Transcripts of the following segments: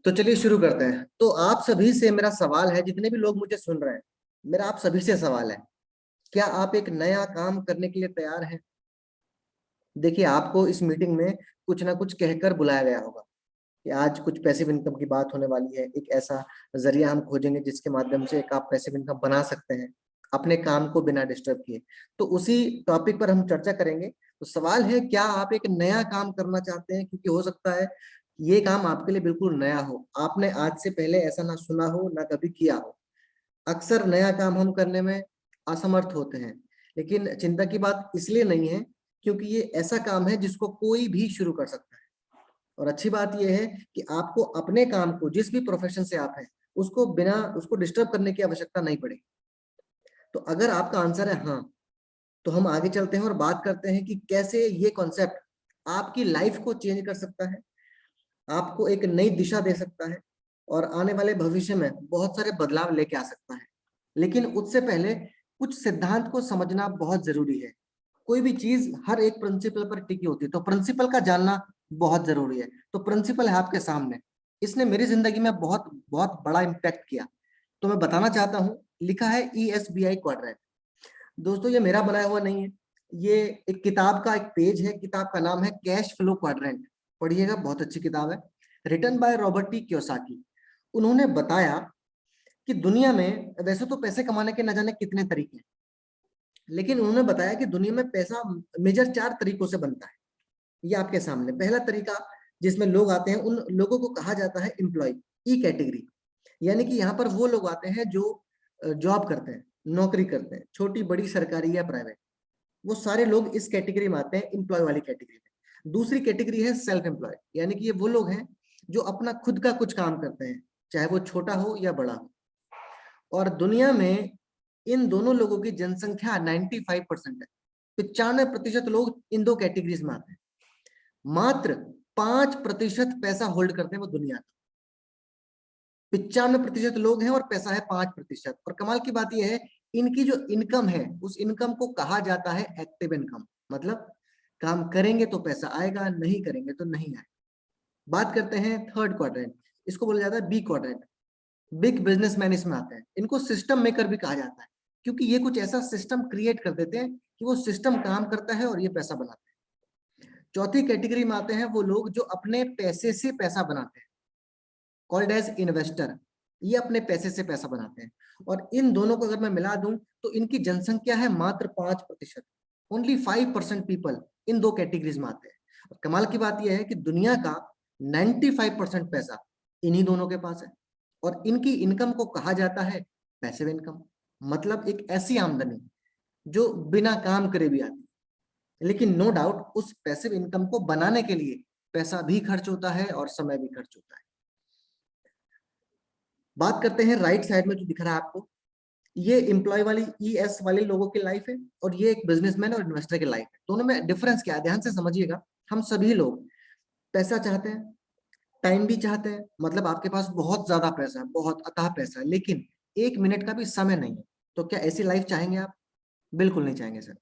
तो चलिए शुरू करते हैं। तो आप सभी से मेरा सवाल है, जितने भी लोग मुझे सुन रहे हैं, मेरा आप सभी से सवाल है, क्या आप एक नया काम करने के लिए तैयार हैं? देखिए, आपको इस मीटिंग में कुछ ना कुछ कहकर बुलाया गया होगा कि आज कुछ पैसिव इनकम की बात होने वाली है। एक ऐसा जरिया हम खोजेंगे जिसके माध्यम से एक आप पैसिव इनकम बना सकते हैं अपने काम को बिना डिस्टर्ब किए। तो उसी टॉपिक पर हम चर्चा करेंगे। तो सवाल है, क्या आप एक नया काम करना चाहते हैं? क्योंकि हो सकता है ये काम आपके लिए बिल्कुल नया हो, आपने आज से पहले ऐसा ना सुना हो ना कभी किया हो। अक्सर नया काम हम करने में असमर्थ होते हैं, लेकिन चिंता की बात इसलिए नहीं है क्योंकि ये ऐसा काम है जिसको कोई भी शुरू कर सकता है। और अच्छी बात यह है कि आपको अपने काम को, जिस भी प्रोफेशन से आप हैं, उसको बिना उसको डिस्टर्ब करने की आवश्यकता नहीं पड़ेगी। तो अगर आपका आंसर है हाँ, तो हम आगे चलते हैं और बात करते हैं कि कैसे ये कॉन्सेप्ट आपकी लाइफ को चेंज कर सकता है, आपको एक नई दिशा दे सकता है और आने वाले भविष्य में बहुत सारे बदलाव लेके आ सकता है। लेकिन उससे पहले कुछ सिद्धांत को समझना बहुत जरूरी है। कोई भी चीज हर एक प्रिंसिपल पर टिकी होती है, तो प्रिंसिपल का जानना बहुत जरूरी है। तो प्रिंसिपल है आपके सामने, इसने मेरी जिंदगी में बहुत बहुत बड़ा इम्पैक्ट किया। तो मैं बताना चाहता हूँ, लिखा है ESBI क्वाड्रेंट। दोस्तों, ये मेरा बनाया हुआ नहीं है, ये एक किताब का एक पेज है। किताब का नाम है कैश फ्लो क्वाड्रेंट। पढ़िएगा, बहुत अच्छी किताब है, written by Robert T Kiyosaki. उन्होंने बताया कि दुनिया में वैसे तो पैसे कमाने के न जाने कितने तरीके हैं, लेकिन उन्होंने बताया कि दुनिया में पैसा मेजर 4 तरीकों से बनता है। ये आपके सामने पहला तरीका जिसमें लोग आते हैं, उन लोगों को कहा जाता है एम्प्लॉय, ई कैटेगरी। यानी कि यहाँ पर वो लोग आते हैं जो जॉब करते हैं, नौकरी करते हैं, छोटी बड़ी सरकारी या प्राइवेट। वो सारे लोग इस कैटेगरी में आते हैं, एम्प्लॉय वाली कैटेगरी में। दूसरी कैटेगरी है सेल्फ एम्प्लॉय, यानी कि ये वो लोग हैं जो अपना खुद का कुछ काम करते हैं, चाहे वो छोटा हो या बड़ा हो। और दुनिया में इन दोनों लोगों की जनसंख्या 95% है। 95% लोग इन दो कैटेगरीज में आते हैं। मात्र 5% पैसा होल्ड करते हैं वो दुनिया का। 95% लोग हैं और पैसा है 5%। और कमाल की बात यह है, इनकी जो इनकम है, उस इनकम को कहा जाता है एक्टिव इनकम। मतलब काम करेंगे तो पैसा आएगा, नहीं करेंगे तो नहीं आएगा। बात करते हैं थर्ड क्वाड्रेंट, इसको बोला जाता है बी क्वाड्रेंट। बिग बिजनेसमैन इसमें आते हैं। इनको सिस्टम मेकर भी कहा जाता है, क्योंकि ये कुछ ऐसा सिस्टम क्रिएट कर देते हैं कि वो सिस्टम काम करता है और ये पैसा बनाते हैं। चौथी कैटेगरी में आते हैं वो लोग जो अपने पैसे से पैसा बनाते हैं, कॉल्ड एज इन्वेस्टर। ये अपने पैसे से पैसा बनाते हैं। और इन दोनों को अगर मैं मिला दूं तो इनकी जनसंख्या है मात्र 5%। ओनली 5% पीपल इन दो कैटेगरीज में आते हैं। और कमाल की बात यह है कि दुनिया का 95% पैसा इन्हीं दोनों के पास है। और इनकी इनकम को कहा जाता है पैसिव इनकम। मतलब एक ऐसी आमदनी जो बिना काम करे भी आती है। लेकिन नो डाउट उस पैसिव इनकम को बनाने के लिए पैसा भी खर्च होता है और समय भी खर्च होता है। बात करते हैं राइट साइड में जो दिख रहा है आपको, ये एम्प्लॉय वाली ES वाले लोगों की लाइफ है और ये एक बिजनेसमैन और इन्वेस्टर की लाइफ है। दोनों में डिफरेंस क्या है, ध्यान से समझिएगा। हम सभी लोग पैसा चाहते हैं, टाइम भी चाहते हैं। मतलब आपके पास बहुत ज्यादा पैसा है, बहुत अथाह पैसा है, लेकिन 1 मिनट का भी समय नहीं है। तो क्या ऐसी लाइफ चाहेंगे आप? बिल्कुल नहीं चाहेंगे सर।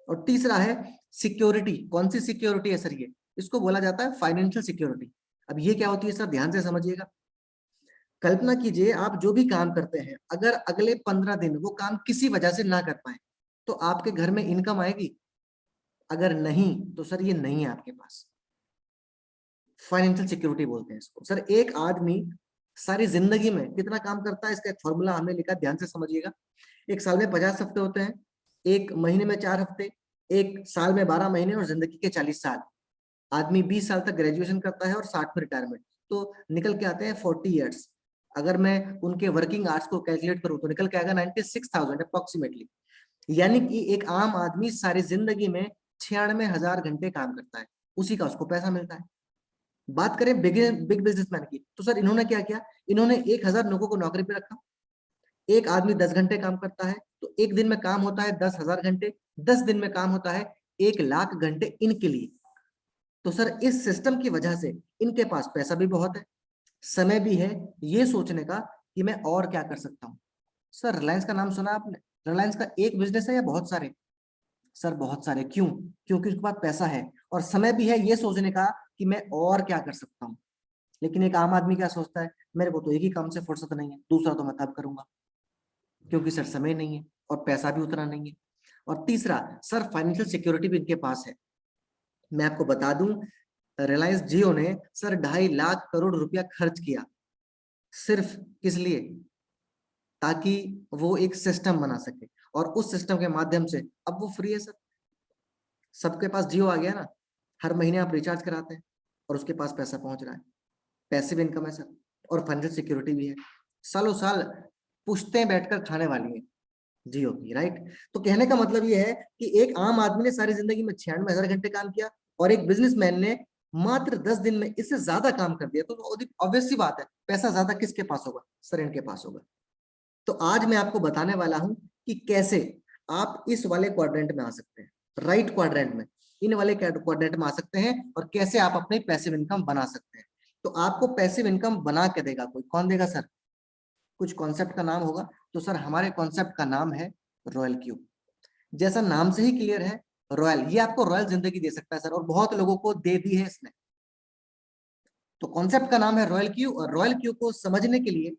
और तीसरा है सिक्योरिटी। कौन सी सिक्योरिटी है सर? ये इसको बोला जाता है फाइनेंशियल सिक्योरिटी। अब ये क्या होती है सर, ध्यान से समझिएगा। कल्पना कीजिए, आप जो भी काम करते हैं, अगर अगले 15 दिन वो काम किसी वजह से ना कर पाए, तो आपके घर में इनकम आएगी? अगर नहीं तो सर ये नहीं है आपके पास। फाइनेंशियल सिक्योरिटी बोलते हैं इसको। सर एक आदमी सारी जिंदगी में कितना काम करता है, इसका एक फॉर्मूला हमने लिखा, ध्यान से समझिएगा। एक साल में 50 हफ्ते होते हैं, एक महीने में 4 हफ्ते, एक साल में 12 महीने और जिंदगी के 40 साल। आदमी 20 साल तक ग्रेजुएशन करता है और 60 में रिटायरमेंट, तो निकल के आते हैं 40 ईयर्स। अगर मैं उनके वर्किंग आवर्स को कैलकुलेट करूं तो निकल के आएगा 96,000 अप्रोक्सीमेटली। यानी कि एक आम आदमी सारी जिंदगी में 96,000 घंटे काम करता है, उसी का उसको पैसा मिलता है। बात करें बिग बिजनेसमैन की, तो सर इन्होंने क्या किया, इन्होंने 1,000 लोगों को नौकरी पे रखा। एक आदमी 10 घंटे काम करता है, तो एक दिन में काम होता है 10,000 घंटे। 10 दिन में काम होता है 1,00,000 घंटे इनके लिए। तो सर इस सिस्टम की वजह से इनके पास पैसा भी बहुत है, समय भी है ये सोचने का कि मैं और क्या कर सकता हूँ। सर रिलायंस का नाम सुना आपने? रिलायंस का एक बिजनेस है या बहुत सारे? सर बहुत सारे। क्यों? क्योंकि उसके पास पैसा है और समय भी है ये सोचने का कि मैं और क्या कर सकता हूँ। लेकिन एक आम आदमी क्या सोचता है, मेरे को तो एक ही काम से फुर्सत नहीं है, दूसरा तो मैं तब करूंगा, क्योंकि सर समय नहीं है और पैसा भी उतना नहीं है। और तीसरा सर, फाइनेंशियल सिक्योरिटी भी इनके पास है। मैं आपको बता दूं, रिलायंस जियो ने सर 2.5 लाख करोड़ रुपया खर्च किया, सिर्फ किस लिए, ताकि वो एक सिस्टम बना सके, और उस सिस्टम के माध्यम से अब वो फ्री है सर। सबके पास जियो आ गया ना, हर महीने आप रिचार्ज कराते हैं और उसके पास पैसा पहुंच रहा है, पैसिव इनकम है सर, और फाइनेंशियल सिक्योरिटी भी है, सालों साल पुश्तें बैठकर खाने वाली है जियो की, राइट। तो कहने का मतलब ये है कि एक आम आदमी ने सारी जिंदगी में 96,000 घंटे काम किया, और एक बिजनेसमैन ने मात्र 10 दिन में इससे ज्यादा काम कर दिया, तो ऑब्वियस सी बात है, पैसा ज्यादा किसके पास होगा सर, इनके पास होगा। तो आज मैं आपको बताने वाला हूं कि कैसे आप इस वाले क्वाड्रेंट में आ सकते हैं, राइट क्वाड्रेंट में, इन वाले क्वाड्रेंट में आ सकते हैं, और कैसे आप अपनी पैसिव इनकम बना सकते हैं। तो आपको पैसिव इनकम बना के देगा कोई, कौन देगा सर, कुछ कॉन्सेप्ट का नाम होगा। तो सर हमारे कॉन्सेप्ट का नाम है रॉयल क्यूब। जैसा नाम से ही क्लियर है, रॉयल, ये आपको रॉयल जिंदगी दे सकता है सर, और बहुत लोगों को दे दी है इसने। तो कॉन्सेप्ट का नाम है रॉयल क्यू, और रॉयल क्यू को समझने के लिए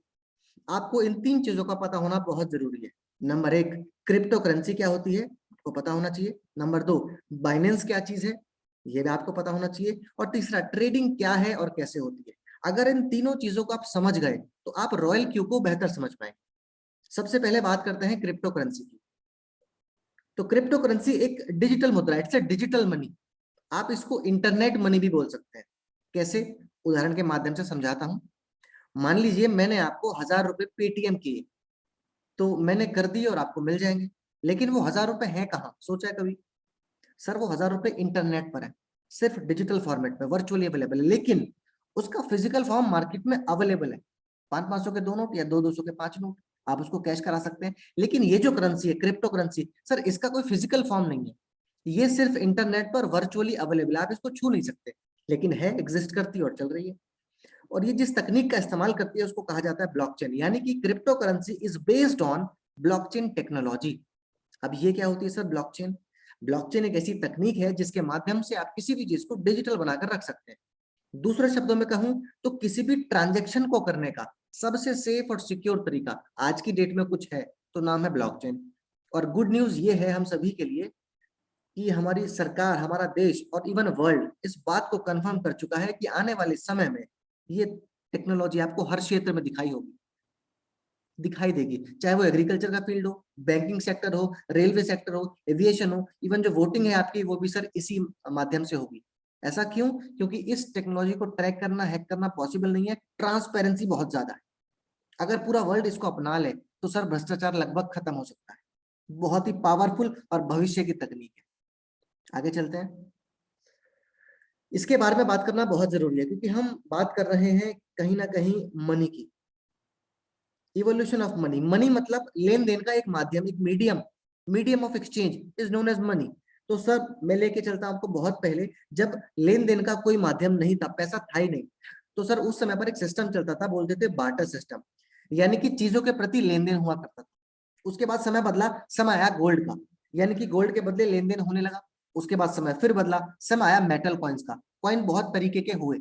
आपको इन 3 चीजों का पता होना बहुत जरूरी है। नंबर 1, क्रिप्टो करेंसी क्या होती है, आपको पता होना चाहिए। नंबर 2, बाइनेंस क्या चीज है, ये भी आपको पता होना चाहिए। और तीसरा, ट्रेडिंग क्या है और कैसे होती है। अगर इन तीनों चीजों को आप समझ गए तो आप रॉयल क्यू को बेहतर समझ पाएंगे। सबसे पहले बात करते हैं क्रिप्टो करेंसी की। तो क्रिप्टो करेंसी एक डिजिटल मुद्रा, इट्स ए डिजिटल मनी। आप इसको इंटरनेट मनी भी बोल सकते हैं। कैसे, उदाहरण के माध्यम से समझाता हूं। मान लीजिए मैंने आपको 1,000 रुपए पेटीएम किए, तो मैंने कर दिए और आपको मिल जाएंगे, लेकिन वो 1,000 रुपए हैं कहाँ, सोचा है कभी सर? वो 1,000 रुपए इंटरनेट पर है, सिर्फ डिजिटल फॉर्मेट में, वर्चुअली अवेलेबल है, लेकिन उसका फिजिकल फॉर्म मार्केट में अवेलेबल है। 500-500 के 2 नोट या 200-200 के 5 नोट, आप उसको कैश करा सकते हैं। लेकिन ये जो करेंसी है क्रिप्टो करेंसी सर, इसका कोई फिजिकल फॉर्म नहीं है, ये सिर्फ इंटरनेट पर वर्चुअली अवेलेबल है, आप इसको छू नहीं सकते, लेकिन है, एग्जिस्ट करती है और चल रही है। और ये जिस तकनीक का इस्तेमाल करती है उसको कहा जाता है ब्लॉकचेन, यानी कि crypto currency is based on blockchain technology. अब ये क्या होती है सर ब्लॉकचेन? ब्लॉकचेन एक ऐसी तकनीक है जिसके माध्यम से आप किसी भी चीज को डिजिटल बनाकर रख सकते हैं। दूसरे शब्दों में कहूं तो किसी भी ट्रांजैक्शन को करने का सबसे सेफ और सिक्योर तरीका आज की डेट में कुछ है तो नाम है ब्लॉकचेन। और गुड न्यूज ये है हम सभी के लिए कि हमारी सरकार, हमारा देश और इवन वर्ल्ड इस बात को कंफर्म कर चुका है कि आने वाले समय में ये टेक्नोलॉजी आपको हर क्षेत्र में दिखाई देगी, चाहे वो एग्रीकल्चर का फील्ड हो, बैंकिंग सेक्टर हो, रेलवे सेक्टर हो, एविएशन हो, इवन जो वोटिंग है आपकी वो भी सर इसी माध्यम से होगी। ऐसा क्यों? क्योंकि इस टेक्नोलॉजी को ट्रैक करना, हैक करना पॉसिबल नहीं है, ट्रांसपेरेंसी बहुत ज्यादा है। अगर पूरा वर्ल्ड इसको अपना ले तो सर भ्रष्टाचार लगभग खत्म हो सकता है। बहुत ही पावरफुल और भविष्य की तकनीक है। आगे चलते हैं, इसके बारे में बात करना बहुत जरूरी है, क्योंकि हम बात कर रहे हैं कहीं ना कहीं मनी की, इवोल्यूशन ऑफ मनी। मनी मतलब लेन देन का एक माध्यम, एक medium, medium of exchange is known as money. तो सर मैं लेके चलता हूं आपको बहुत पहले, जब लेन देन का कोई माध्यम नहीं था, पैसा था ही नहीं, तो सर उस समय पर एक सिस्टम चलता था, बोलते थे बार्टर सिस्टम, यानी कि चीजों के प्रति लेन देन हुआ करता था। उसके बाद समय बदला, समय आया गोल्ड का, यानी कि गोल्ड के बदले लेन देन होने लगा। उसके बाद समय फिर बदला, समय आया मेटल कॉइन्स का, कॉइन बहुत तरीके के हुए,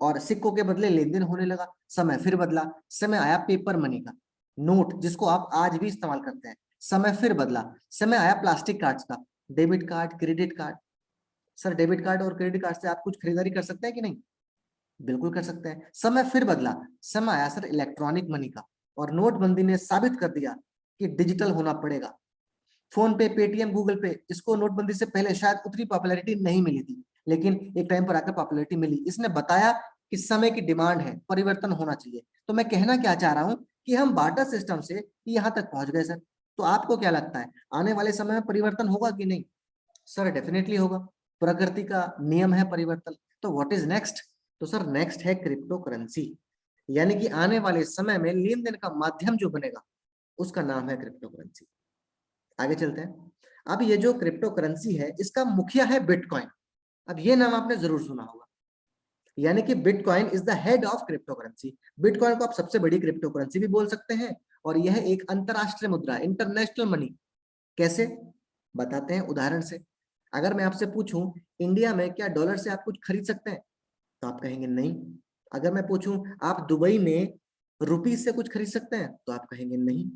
और सिक्कों के बदले लेन देन होने लगा। समय फिर बदला, समय आया पेपर मनी का, नोट जिसको आप आज भी इस्तेमाल करते हैं। समय फिर बदला, समय आया प्लास्टिक कार्ड्स का, debit card, credit card. Sir debit card और क्रेडिट कार्ड से आप कुछ खरीदारी कर सकते हैं कि नहीं? बिल्कुल कर सकते हैं। समय फिर बदला, समय आया सर इलेक्ट्रॉनिक मनी का, और नोटबंदी ने साबित कर दिया कि डिजिटल होना पड़ेगा। फोन पे, पेटीएम, गूगल पे, इसको नोटबंदी से पहले शायद उतनी पॉपुलैरिटी नहीं मिली थी, लेकिन एक टाइम पर आकर पॉपुलैरिटी मिली। इसने बताया कि समय की डिमांड है, परिवर्तन होना चाहिए। तो मैं कहना क्या चाह रहा हूं कि हम बार्टर सिस्टम से यहां तक पहुंच गए सर। तो आपको क्या लगता है आने वाले समय में परिवर्तन होगा कि नहीं? सर डेफिनेटली होगा, प्रकृति का नियम है परिवर्तन। तो व्हाट इज नेक्स्ट? तो सर नेक्स्ट है क्रिप्टो करेंसी, यानी कि आने वाले समय में लेन देन का माध्यम जो बनेगा उसका नाम है क्रिप्टो करेंसी। आगे चलते हैं। अब ये जो क्रिप्टो करेंसी है इसका मुखिया है बिटकॉइन। अब ये नाम आपने जरूर सुना होगा, यानी कि bitcoin is the head of crypto currency. Bitcoin को आप सबसे बड़ी क्रिप्टो करेंसी भी बोल सकते हैं, और यह एक अंतरराष्ट्रीय मुद्रा, इंटरनेशनल मनी। कैसे, बताते हैं उदाहरण से। अगर मैं आपसे पूछूं इंडिया में क्या डॉलर से आप कुछ खरीद सकते हैं, तो आप कहेंगे नहीं। अगर मैं पूछूं आप दुबई में रुपीज से कुछ खरीद सकते हैं, तो आप कहेंगे नहीं।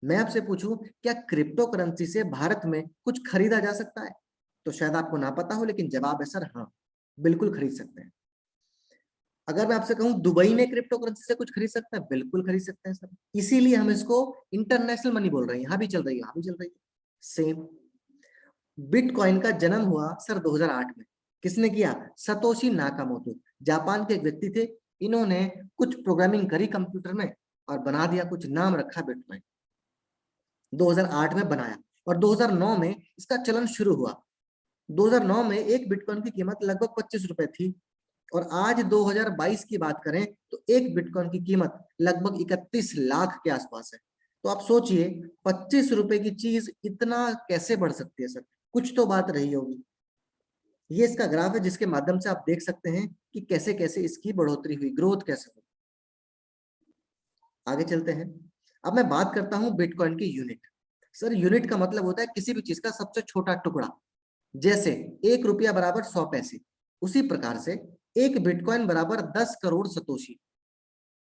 मैं आपसे पूछूं क्या क्रिप्टो करेंसी से भारत में कुछ खरीदा जा सकता है, तो शायद आपको ना पता हो, लेकिन जवाब है सर हाँ, बिल्कुल खरीद सकते हैं। अगर मैं आपसे कहूं दुबई में क्रिप्टो करेंसी से कुछ खरीद सकते हैं, बिल्कुल खरीद सकते हैं सर। इसीलिए हम इसको इंटरनेशनल मनी बोल रहे हैं, यहां भी चल रही है, यहां भी चल रही है सेम। बिटकॉइन का जन्म हुआ सर 2008 में। किसने किया? सतोशी नाकामोटो, जापान के एक व्यक्ति थे। इन्होंने कुछ प्रोग्रामिंग करी कंप्यूटर में और बना दिया, कुछ नाम रखा बिटकॉइन। 2008 में बनाया और 2009 में इसका चलन शुरू हुआ। 2009 में एक बिटकॉइन की कीमत लगभग 25 रुपए थी और आज 2022 की बात करें तो एक बिटकॉइन की कीमत लगभग 31 लाख के आसपास है। तो आप सोचिए 25 रुपए की चीज इतना कैसे बढ़ सकती है सर, कुछ तो बात रही होगी। ये इसका ग्राफ है जिसके माध्यम से आप देख सकते हैं कि कैसे कैसे इसकी बढ़ोतरी हुई, ग्रोथ कैसे हुई। आगे चलते हैं। अब मैं बात करता हूं बिटकॉइन की यूनिट। सर यूनिट का मतलब होता है किसी भी चीज का सबसे छोटा टुकड़ा। जैसे 1 रुपया बराबर 100 पैसे, उसी प्रकार से एक बिटकॉइन बराबर 10 करोड़ सतोशी।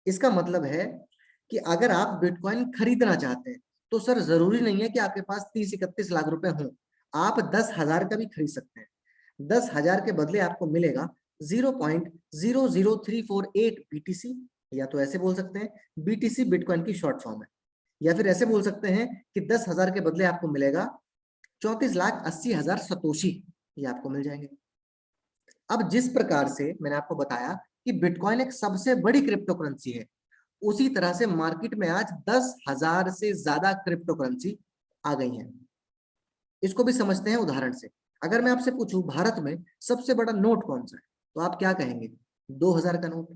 इसका मतलब है कि अगर आप बिटकॉइन खरीदना चाहते हैं तो सर जरूरी नहीं है कि आपके पास 30-31 लाख रुपए हों, आप 10,000 का भी खरीद सकते हैं। 10,000 के बदले आपको मिलेगा 0.00348 BTC, या तो ऐसे बोल सकते हैं BTC बिटकॉइन की शॉर्ट फॉर्म है, या फिर ऐसे बोल सकते हैं कि 10,000 के बदले आपको मिलेगा 34,80,000 सतोशी, ये आपको मिल जाएंगे। अब जिस प्रकार से मैंने आपको बताया कि बिटकॉइन एक सबसे बड़ी क्रिप्टो करेंसी है, उसी तरह से मार्केट में आज 10,000 से ज्यादा क्रिप्टो करेंसी आ गई हैं। इसको भी समझते हैं उदाहरण से। अगर मैं आपसे पूछूं भारत में सबसे बड़ा नोट कौन सा है, तो आप क्या कहेंगे? 2,000 का नोट।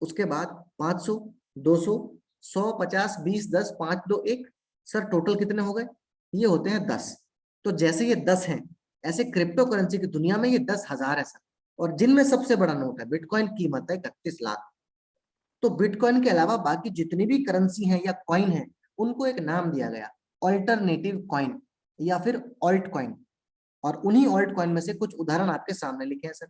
उसके बाद 500, 200, 100, 50, 20, 10, 5, 2, 1। सर टोटल कितने हो गए? ये होते हैं 10। तो जैसे ये 10 हैं, ऐसे क्रिप्टो करेंसी की दुनिया में ये 10,000 है सर। और जिनमें सबसे बड़ा नोट है बिटकॉइन, कीमत है 31 लाख। तो बिटकॉइन के अलावा बाकी जितनी भी करेंसी हैं या कॉइन है, उनको एक नाम दिया गया, ऑल्टरनेटिव कॉइन या फिर ऑल्ट कॉइन। और उन्हीं ऑल्ट कॉइन में से कुछ उदाहरण आपके सामने लिखे हैं सर।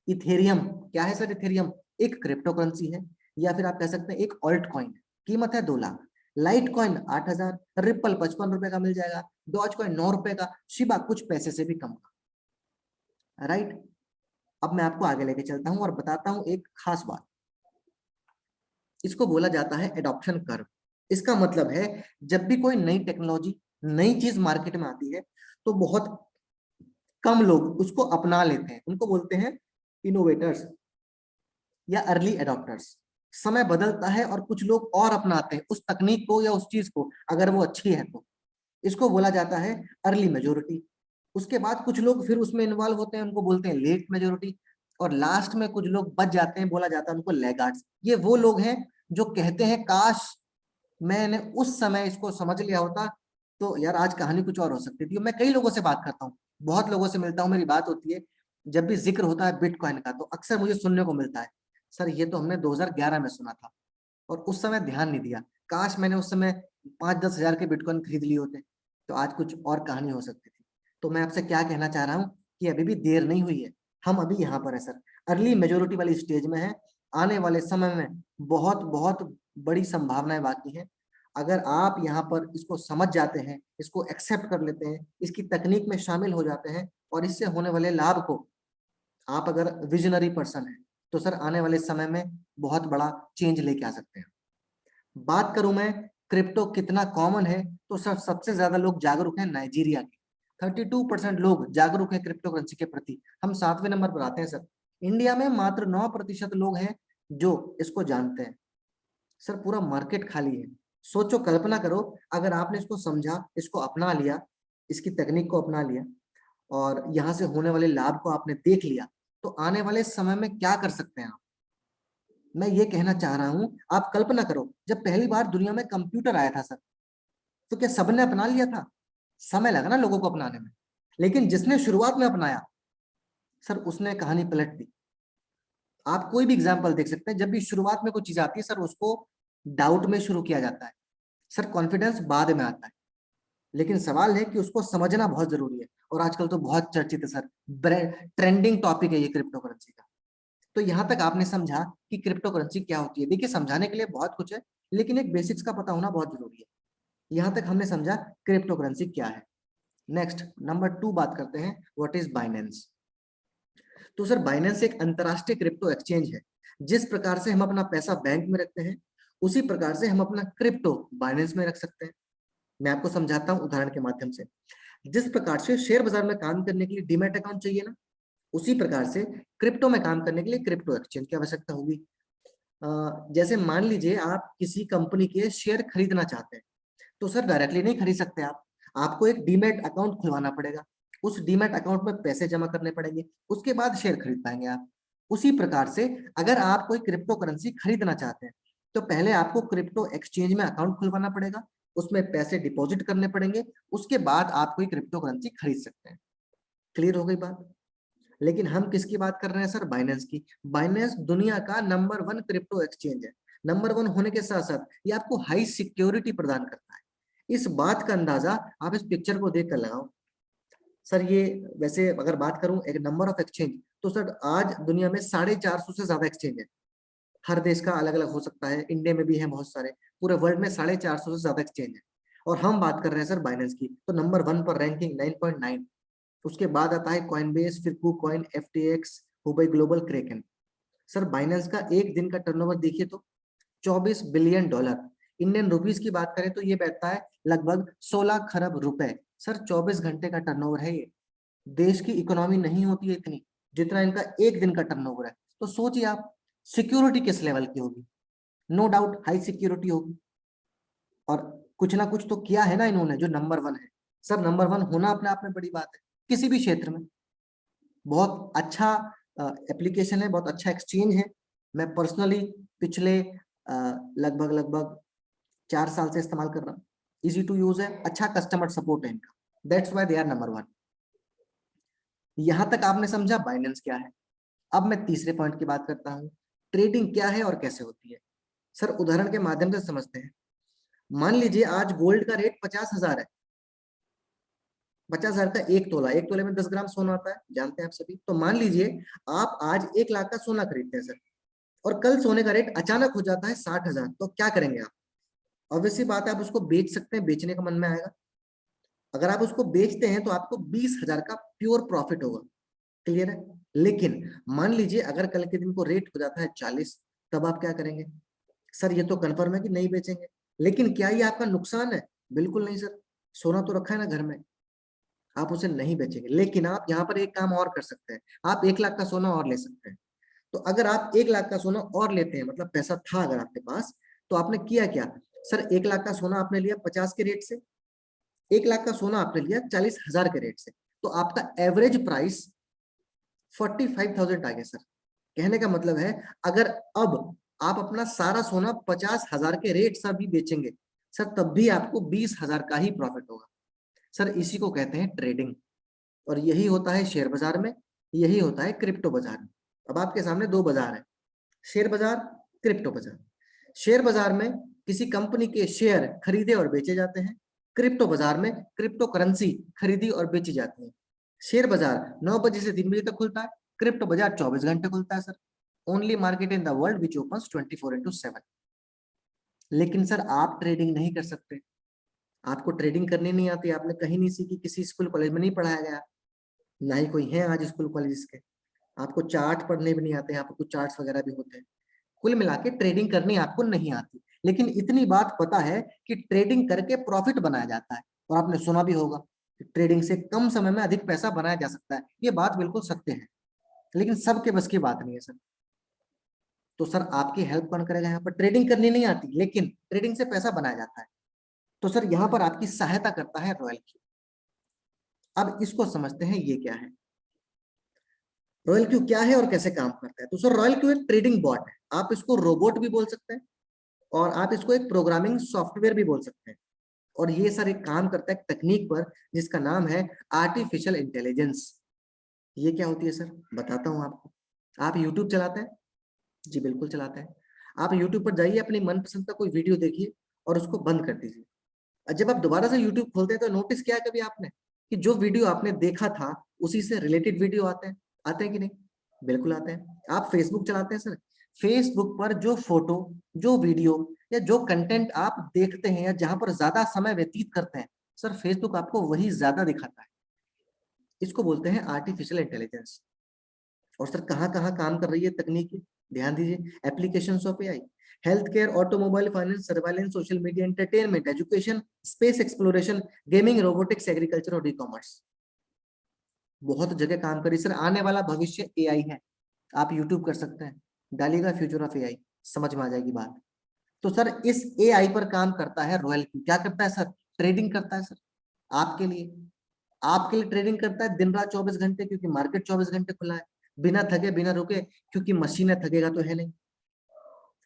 इथेरियम, क्या है सर? इथेरियम एक क्रिप्टो करेंसी है, या फिर आप कह सकते हैं एक ऑल्ट कॉइन, कीमत है 2 लाख। लाइट कॉइन 8,000, रिपल 55 रुपए का मिल जाएगा, डॉज कॉइन 9 रुपए का, शिबा कुछ पैसे से भी कम का। राइट। अब मैं आपको आगे लेके चलता हूं और बताता हूं एक खास बात। इसको बोला जाता है एडॉप्शन कर्व। इसका मतलब है जब भी कोई नई टेक्नोलॉजी, नई चीज मार्केट में आती है तो बहुत कम लोग उसको अपना लेते हैं, उनको बोलते हैं इनोवेटर्स या अर्ली एडॉप्टर्स। समय बदलता है और कुछ लोग और अपनाते हैं उस तकनीक को या उस चीज को, अगर वो अच्छी है तो। इसको बोला जाता है अर्ली मेजोरिटी। उसके बाद कुछ लोग फिर उसमें इन्वॉल्व होते हैं, उनको बोलते हैं लेट मेजोरिटी। और लास्ट में कुछ लोग बच जाते हैं, बोला जाता है उनको लैगार्ड्स। ये वो लोग हैं जो कहते हैं काश मैंने उस समय इसको समझ लिया होता तो यार आज कहानी कुछ और हो सकती थी। मैं कई लोगों से बात करता हूँ, बहुत लोगों से मिलता हूँ, मेरी बात होती है, जब भी जिक्र होता है बिटकॉइन का तो अक्सर मुझे सुनने को मिलता है, सर ये तो हमने 2011 में सुना था और उस समय ध्यान नहीं दिया, काश मैंने उस समय 5-10 हजार के बिटकॉइन खरीद लिए होते तो आज कुछ और कहानी हो सकती थी। तो मैं आपसे क्या कहना चाह रहा हूँ कि अभी भी देर नहीं हुई है, हम अभी यहाँ पर है सर, अर्ली मेजोरिटी वाली स्टेज में है। आने वाले समय में बहुत बहुत बड़ी संभावनाएं बाकी हैं। अगर आप यहाँ पर इसको समझ जाते हैं, इसको एक्सेप्ट कर लेते हैं, इसकी तकनीक में शामिल हो जाते हैं और इससे होने वाले लाभ को, आप अगर विजनरी पर्सन है तो सर आने वाले समय में बहुत बड़ा चेंज लेके आ सकते हैं। बात करूं मैं क्रिप्टो कितना कॉमन है, तो सर सबसे ज्यादा लोग जागरूक हैं नाइजीरिया के। 32% लोग जागरूक हैं क्रिप्टो करेंसी के प्रति। हम 7वें नंबर पर आते हैं सर। इंडिया में मात्र 9% लोग हैं जो इसको जानते हैं। सर पूरा मार्केट खाली है। सोचो, कल्पना करो, अगर आपने इसको समझा, इसको अपना लिया, इसकी तकनीक को अपना लिया और यहाँ से होने वाले लाभ को आपने देख लिया, तो आने वाले समय में क्या कर सकते हैं आप? मैं ये कहना चाह रहा हूं, आप कल्पना करो जब पहली बार दुनिया में कंप्यूटर आया था सर, तो क्या सबने अपना लिया था? समय लगा ना लोगों को अपनाने में, लेकिन जिसने शुरुआत में अपनाया सर उसने कहानी पलट दी। आप कोई भी एग्जाम्पल देख सकते हैं, जब भी शुरुआत में कोई चीज आती है सर उसको डाउट में शुरू किया जाता है सर, कॉन्फिडेंस बाद में आता है। लेकिन सवाल है कि उसको समझना बहुत जरूरी है। और आजकल तो बहुत चर्चित है सर, ट्रेंडिंग टॉपिक है ये क्रिप्टो करेंसी का। तो यहाँ तक आपने समझा कि क्रिप्टो करेंसी क्या होती है। देखिए समझाने के लिए बहुत कुछ है, लेकिन एक बेसिक्स का पता होना बहुत जरूरी है। यहाँ तक हमने समझा क्रिप्टो करेंसी क्या है। नेक्स्ट नंबर 2 बात करते हैं, व्हाट इज बाइनेंस। तो सर बाइनेंस एक अंतरराष्ट्रीय क्रिप्टो एक्सचेंज है। जिस प्रकार से हम अपना पैसा बैंक में रखते हैं, उसी प्रकार से हम अपना क्रिप्टो बाइनेंस में रख सकते हैं। मैं आपको समझाता हूँ उदाहरण के माध्यम से। जिस प्रकार से शेयर बाजार में काम करने के लिए डीमैट अकाउंट चाहिए ना, उसी प्रकार से क्रिप्टो में काम करने के लिए क्रिप्टो एक्सचेंज की आवश्यकता होगी। जैसे मान लीजिए आप किसी कंपनी के शेयर खरीदना चाहते हैं, तो सर डायरेक्टली नहीं खरीद सकते आप, आपको एक डीमैट अकाउंट खुलवाना पड़ेगा। उस डीमैट अकाउंट में पैसे जमा करने पड़ेंगे, उसके बाद शेयर खरीद पाएंगे आप। उसी प्रकार से अगर आप कोई क्रिप्टो करेंसी खरीदना चाहते हैं, तो पहले आपको क्रिप्टो एक्सचेंज में अकाउंट खुलवाना पड़ेगा, उसमें पैसे डिपॉजिट करने पड़ेंगे, उसके बाद आप कोई क्रिप्टो करेंसी खरीद सकते हैं। क्लियर हो गई बात। लेकिन हम किसकी बात कर रहे हैं सर, बाइनेंस की। बाइनेंस दुनिया का नंबर 1 क्रिप्टो एक्सचेंज है। नंबर 1 होने के साथ साथ ये आपको हाई सिक्योरिटी प्रदान करता है। इस बात का अंदाजा आप इस पिक्चर को देखकर लगाओ। सर ये वैसे अगर बात करूं एक नंबर ऑफ एक्सचेंज, तो सर आज दुनिया में 450 से ज्यादा एक्सचेंज है। हर देश का अलग अलग हो सकता है, इंडिया में भी है बहुत सारे। पूरे वर्ल्ड में 450 से ज्यादा एक्सचेंज है। और हम बात कर रहे हैं सर बाइनेंस की, तो नंबर 1 पर रैंकिंग 9.9। उसके बाद आता है कॉइनबेस, फिर KuCoin, FTX, Hubei global, क्रेकन। Sir Binance का एक दिन का टर्नओवर देखिए तो $24 बिलियन। इंडियन रुपीस की बात करें तो ये बैठता है लगभग 16 खरब रुपए। सर 24 घंटे का टर्नओवर है ये। देश की इकोनॉमी नहीं होती है इतनी जितना इनका एक दिन का टर्नओवर है। तो सोचिए आप सिक्योरिटी किस लेवल की होगी। नो डाउट हाई सिक्योरिटी होगी। और कुछ ना कुछ तो किया है ना इन्होंने जो नंबर 1 है। सर नंबर 1 होना अपने आप में बड़ी बात है किसी भी क्षेत्र में। बहुत अच्छा एप्लीकेशन है, बहुत अच्छा एक्सचेंज है। मैं पर्सनली पिछले लगभग लगभग 4 साल से इस्तेमाल कर रहा हूँ। इजी टू यूज है, अच्छा कस्टमर सपोर्ट है इनका। That's why they are number 1। यहां तक आपने समझा बाइनेंस क्या है। अब मैं तीसरे पॉइंट की बात करता हूँ, ट्रेडिंग क्या है और कैसे होती है। सर उदाहरण के माध्यम से समझते हैं। मान लीजिए आज गोल्ड का रेट 50,000 है। 50,000 का एक तोले में 10 ग्राम सोना आता है, जानते हैं आप सभी। तो मान लीजिए आप आज 1 लाख का सोना खरीदते हैं सर, और कल सोने का रेट अचानक हो जाता है 60,000, तो क्या करेंगे आप। ऑब्वियसली बात है आप उसको बेच सकते हैं, बेचने का मन में आएगा। अगर आप उसको बेचते हैं तो आपको 20,000 का प्योर प्रॉफिट होगा। क्लियर है। लेकिन मान लीजिए अगर कल के दिन को रेट हो जाता है 40, तब आप क्या करेंगे। सर ये तो कंफर्म है कि नहीं बेचेंगे, लेकिन क्या ये आपका नुकसान है। बिल्कुल नहीं सर, सोना तो रखा है ना घर में, आप उसे नहीं बेचेंगे। लेकिन आप यहाँ पर एक काम और कर सकते हैं, आप 1 लाख का सोना और ले सकते हैं। तो अगर आप 1 लाख का सोना और लेते हैं, मतलब पैसा था अगर आपके पास, तो आपने किया क्या। सर 1 लाख का सोना आपने लिया 50 के रेट से, 1 लाख का सोना आपने लिया 40,000 के रेट से, तो आपका एवरेज प्राइस 45,000 आ गया सर। कहने का मतलब है अगर अब आप अपना सारा सोना 50,000 के रेट से भी बेचेंगे सर, तब भी आपको 20,000 का ही प्रॉफिट होगा। सर इसी को कहते हैं ट्रेडिंग। और यही होता है शेयर बाजार में, यही होता है क्रिप्टो बाजार में। अब आपके सामने 2 बाजार है, शेयर बाजार, क्रिप्टो बाजार। शेयर बाजार में किसी कंपनी के शेयर खरीदे और बेचे जाते हैं। क्रिप्टो बाजार में क्रिप्टो करेंसी खरीदी और बेची जाती है। शेयर बाजार 9 बजे से 3 बजे तक खुलता है, क्रिप्टो बाजार 24 घंटे खुलता है sir. Only market in the world which opens 24/7। लेकिन सर आप ट्रेडिंग नहीं कर सकते, आपको ट्रेडिंग करनी नहीं आती, आपने कहीं नहीं सीखी, किसी स्कूल कॉलेज में नहीं पढ़ाया गया, ना ही कोई है आज स्कूल कॉलेज के। आपको चार्ट पढ़ने भी नहीं आते, यहाँ पर कुछ चार्ट्स वगैरह भी होते हैं। कुल मिला के ट्रेडिंग करनी आपको नहीं आती। लेकिन इतनी बात पता है कि ट्रेडिंग करके प्रॉफिट बनाया जाता है। और आपने सुना भी होगा कि ट्रेडिंग से कम समय में अधिक पैसा बनाया जा सकता है। ये बात बिल्कुल सत्य है, लेकिन सबके बस की बात नहीं है सर। तो सर आपकी हेल्प कौन करेगा। यहाँ पर ट्रेडिंग करनी नहीं आती, लेकिन ट्रेडिंग से पैसा बनाया जाता है। तो सर यहाँ पर आपकी सहायता करता है रॉयल क्यू। अब इसको समझते हैं ये क्या है, रॉयल क्यू क्या है और कैसे काम करता है। तो सर रॉयल क्यू एक ट्रेडिंग बॉट है, आप इसको रोबोट भी बोल सकते हैं, और आप इसको एक प्रोग्रामिंग सॉफ्टवेयर भी बोल सकते हैं। और ये सर एक काम करता है तकनीक पर जिसका नाम है आर्टिफिशियल इंटेलिजेंस। ये क्या होती है सर, बताता हूं आपको। आप यूट्यूब चलाते हैं, जी बिल्कुल चलाते हैं। आप यूट्यूब पर जाइए, अपनी मनपसंद का कोई वीडियो देखिए और उसको बंद कर दीजिए। और जब आप दोबारा से यूट्यूब खोलते हैं तो नोटिस किया है कभी आपने कि जो वीडियो आपने देखा था उसी से रिलेटेड वीडियो आते हैं कि नहीं। बिल्कुल आते हैं। आप फेसबुक चलाते हैं सर, फेसबुक पर जो फोटो, जो वीडियो या जो कंटेंट आप देखते हैं या जहां पर ज्यादा समय व्यतीत करते हैं सर, फेसबुक आपको वही ज्यादा दिखाता है। इसको बोलते हैं आर्टिफिशियल इंटेलिजेंस। और सर कहाँ कहाँ काम कर रही है तकनीकी, ध्यान दीजिए। Applications of AI, health care, automobile, finance, surveillance, social media, entertainment, education, space exploration, gaming, robotics, agriculture और ई कॉमर्स। बहुत जगह काम करी सर। आने वाला भविष्य एआई है। आप यूट्यूब कर सकते हैं, डालिएगा फ्यूचर ऑफ एआई, समझ में आ जाएगी बात। तो सर इस एआई पर काम करता है रॉयल क्यू। क्या करता है सर? ट्रेडिंग करता है सर, आपके लिए। आपके लिए ट्रेडिंग करता है दिन रात 24 घंटे, क्योंकि मार्केट 24 घंटे खुला है, बिना थके बिना रुके, क्योंकि मशीन थकेगा तो है नहीं।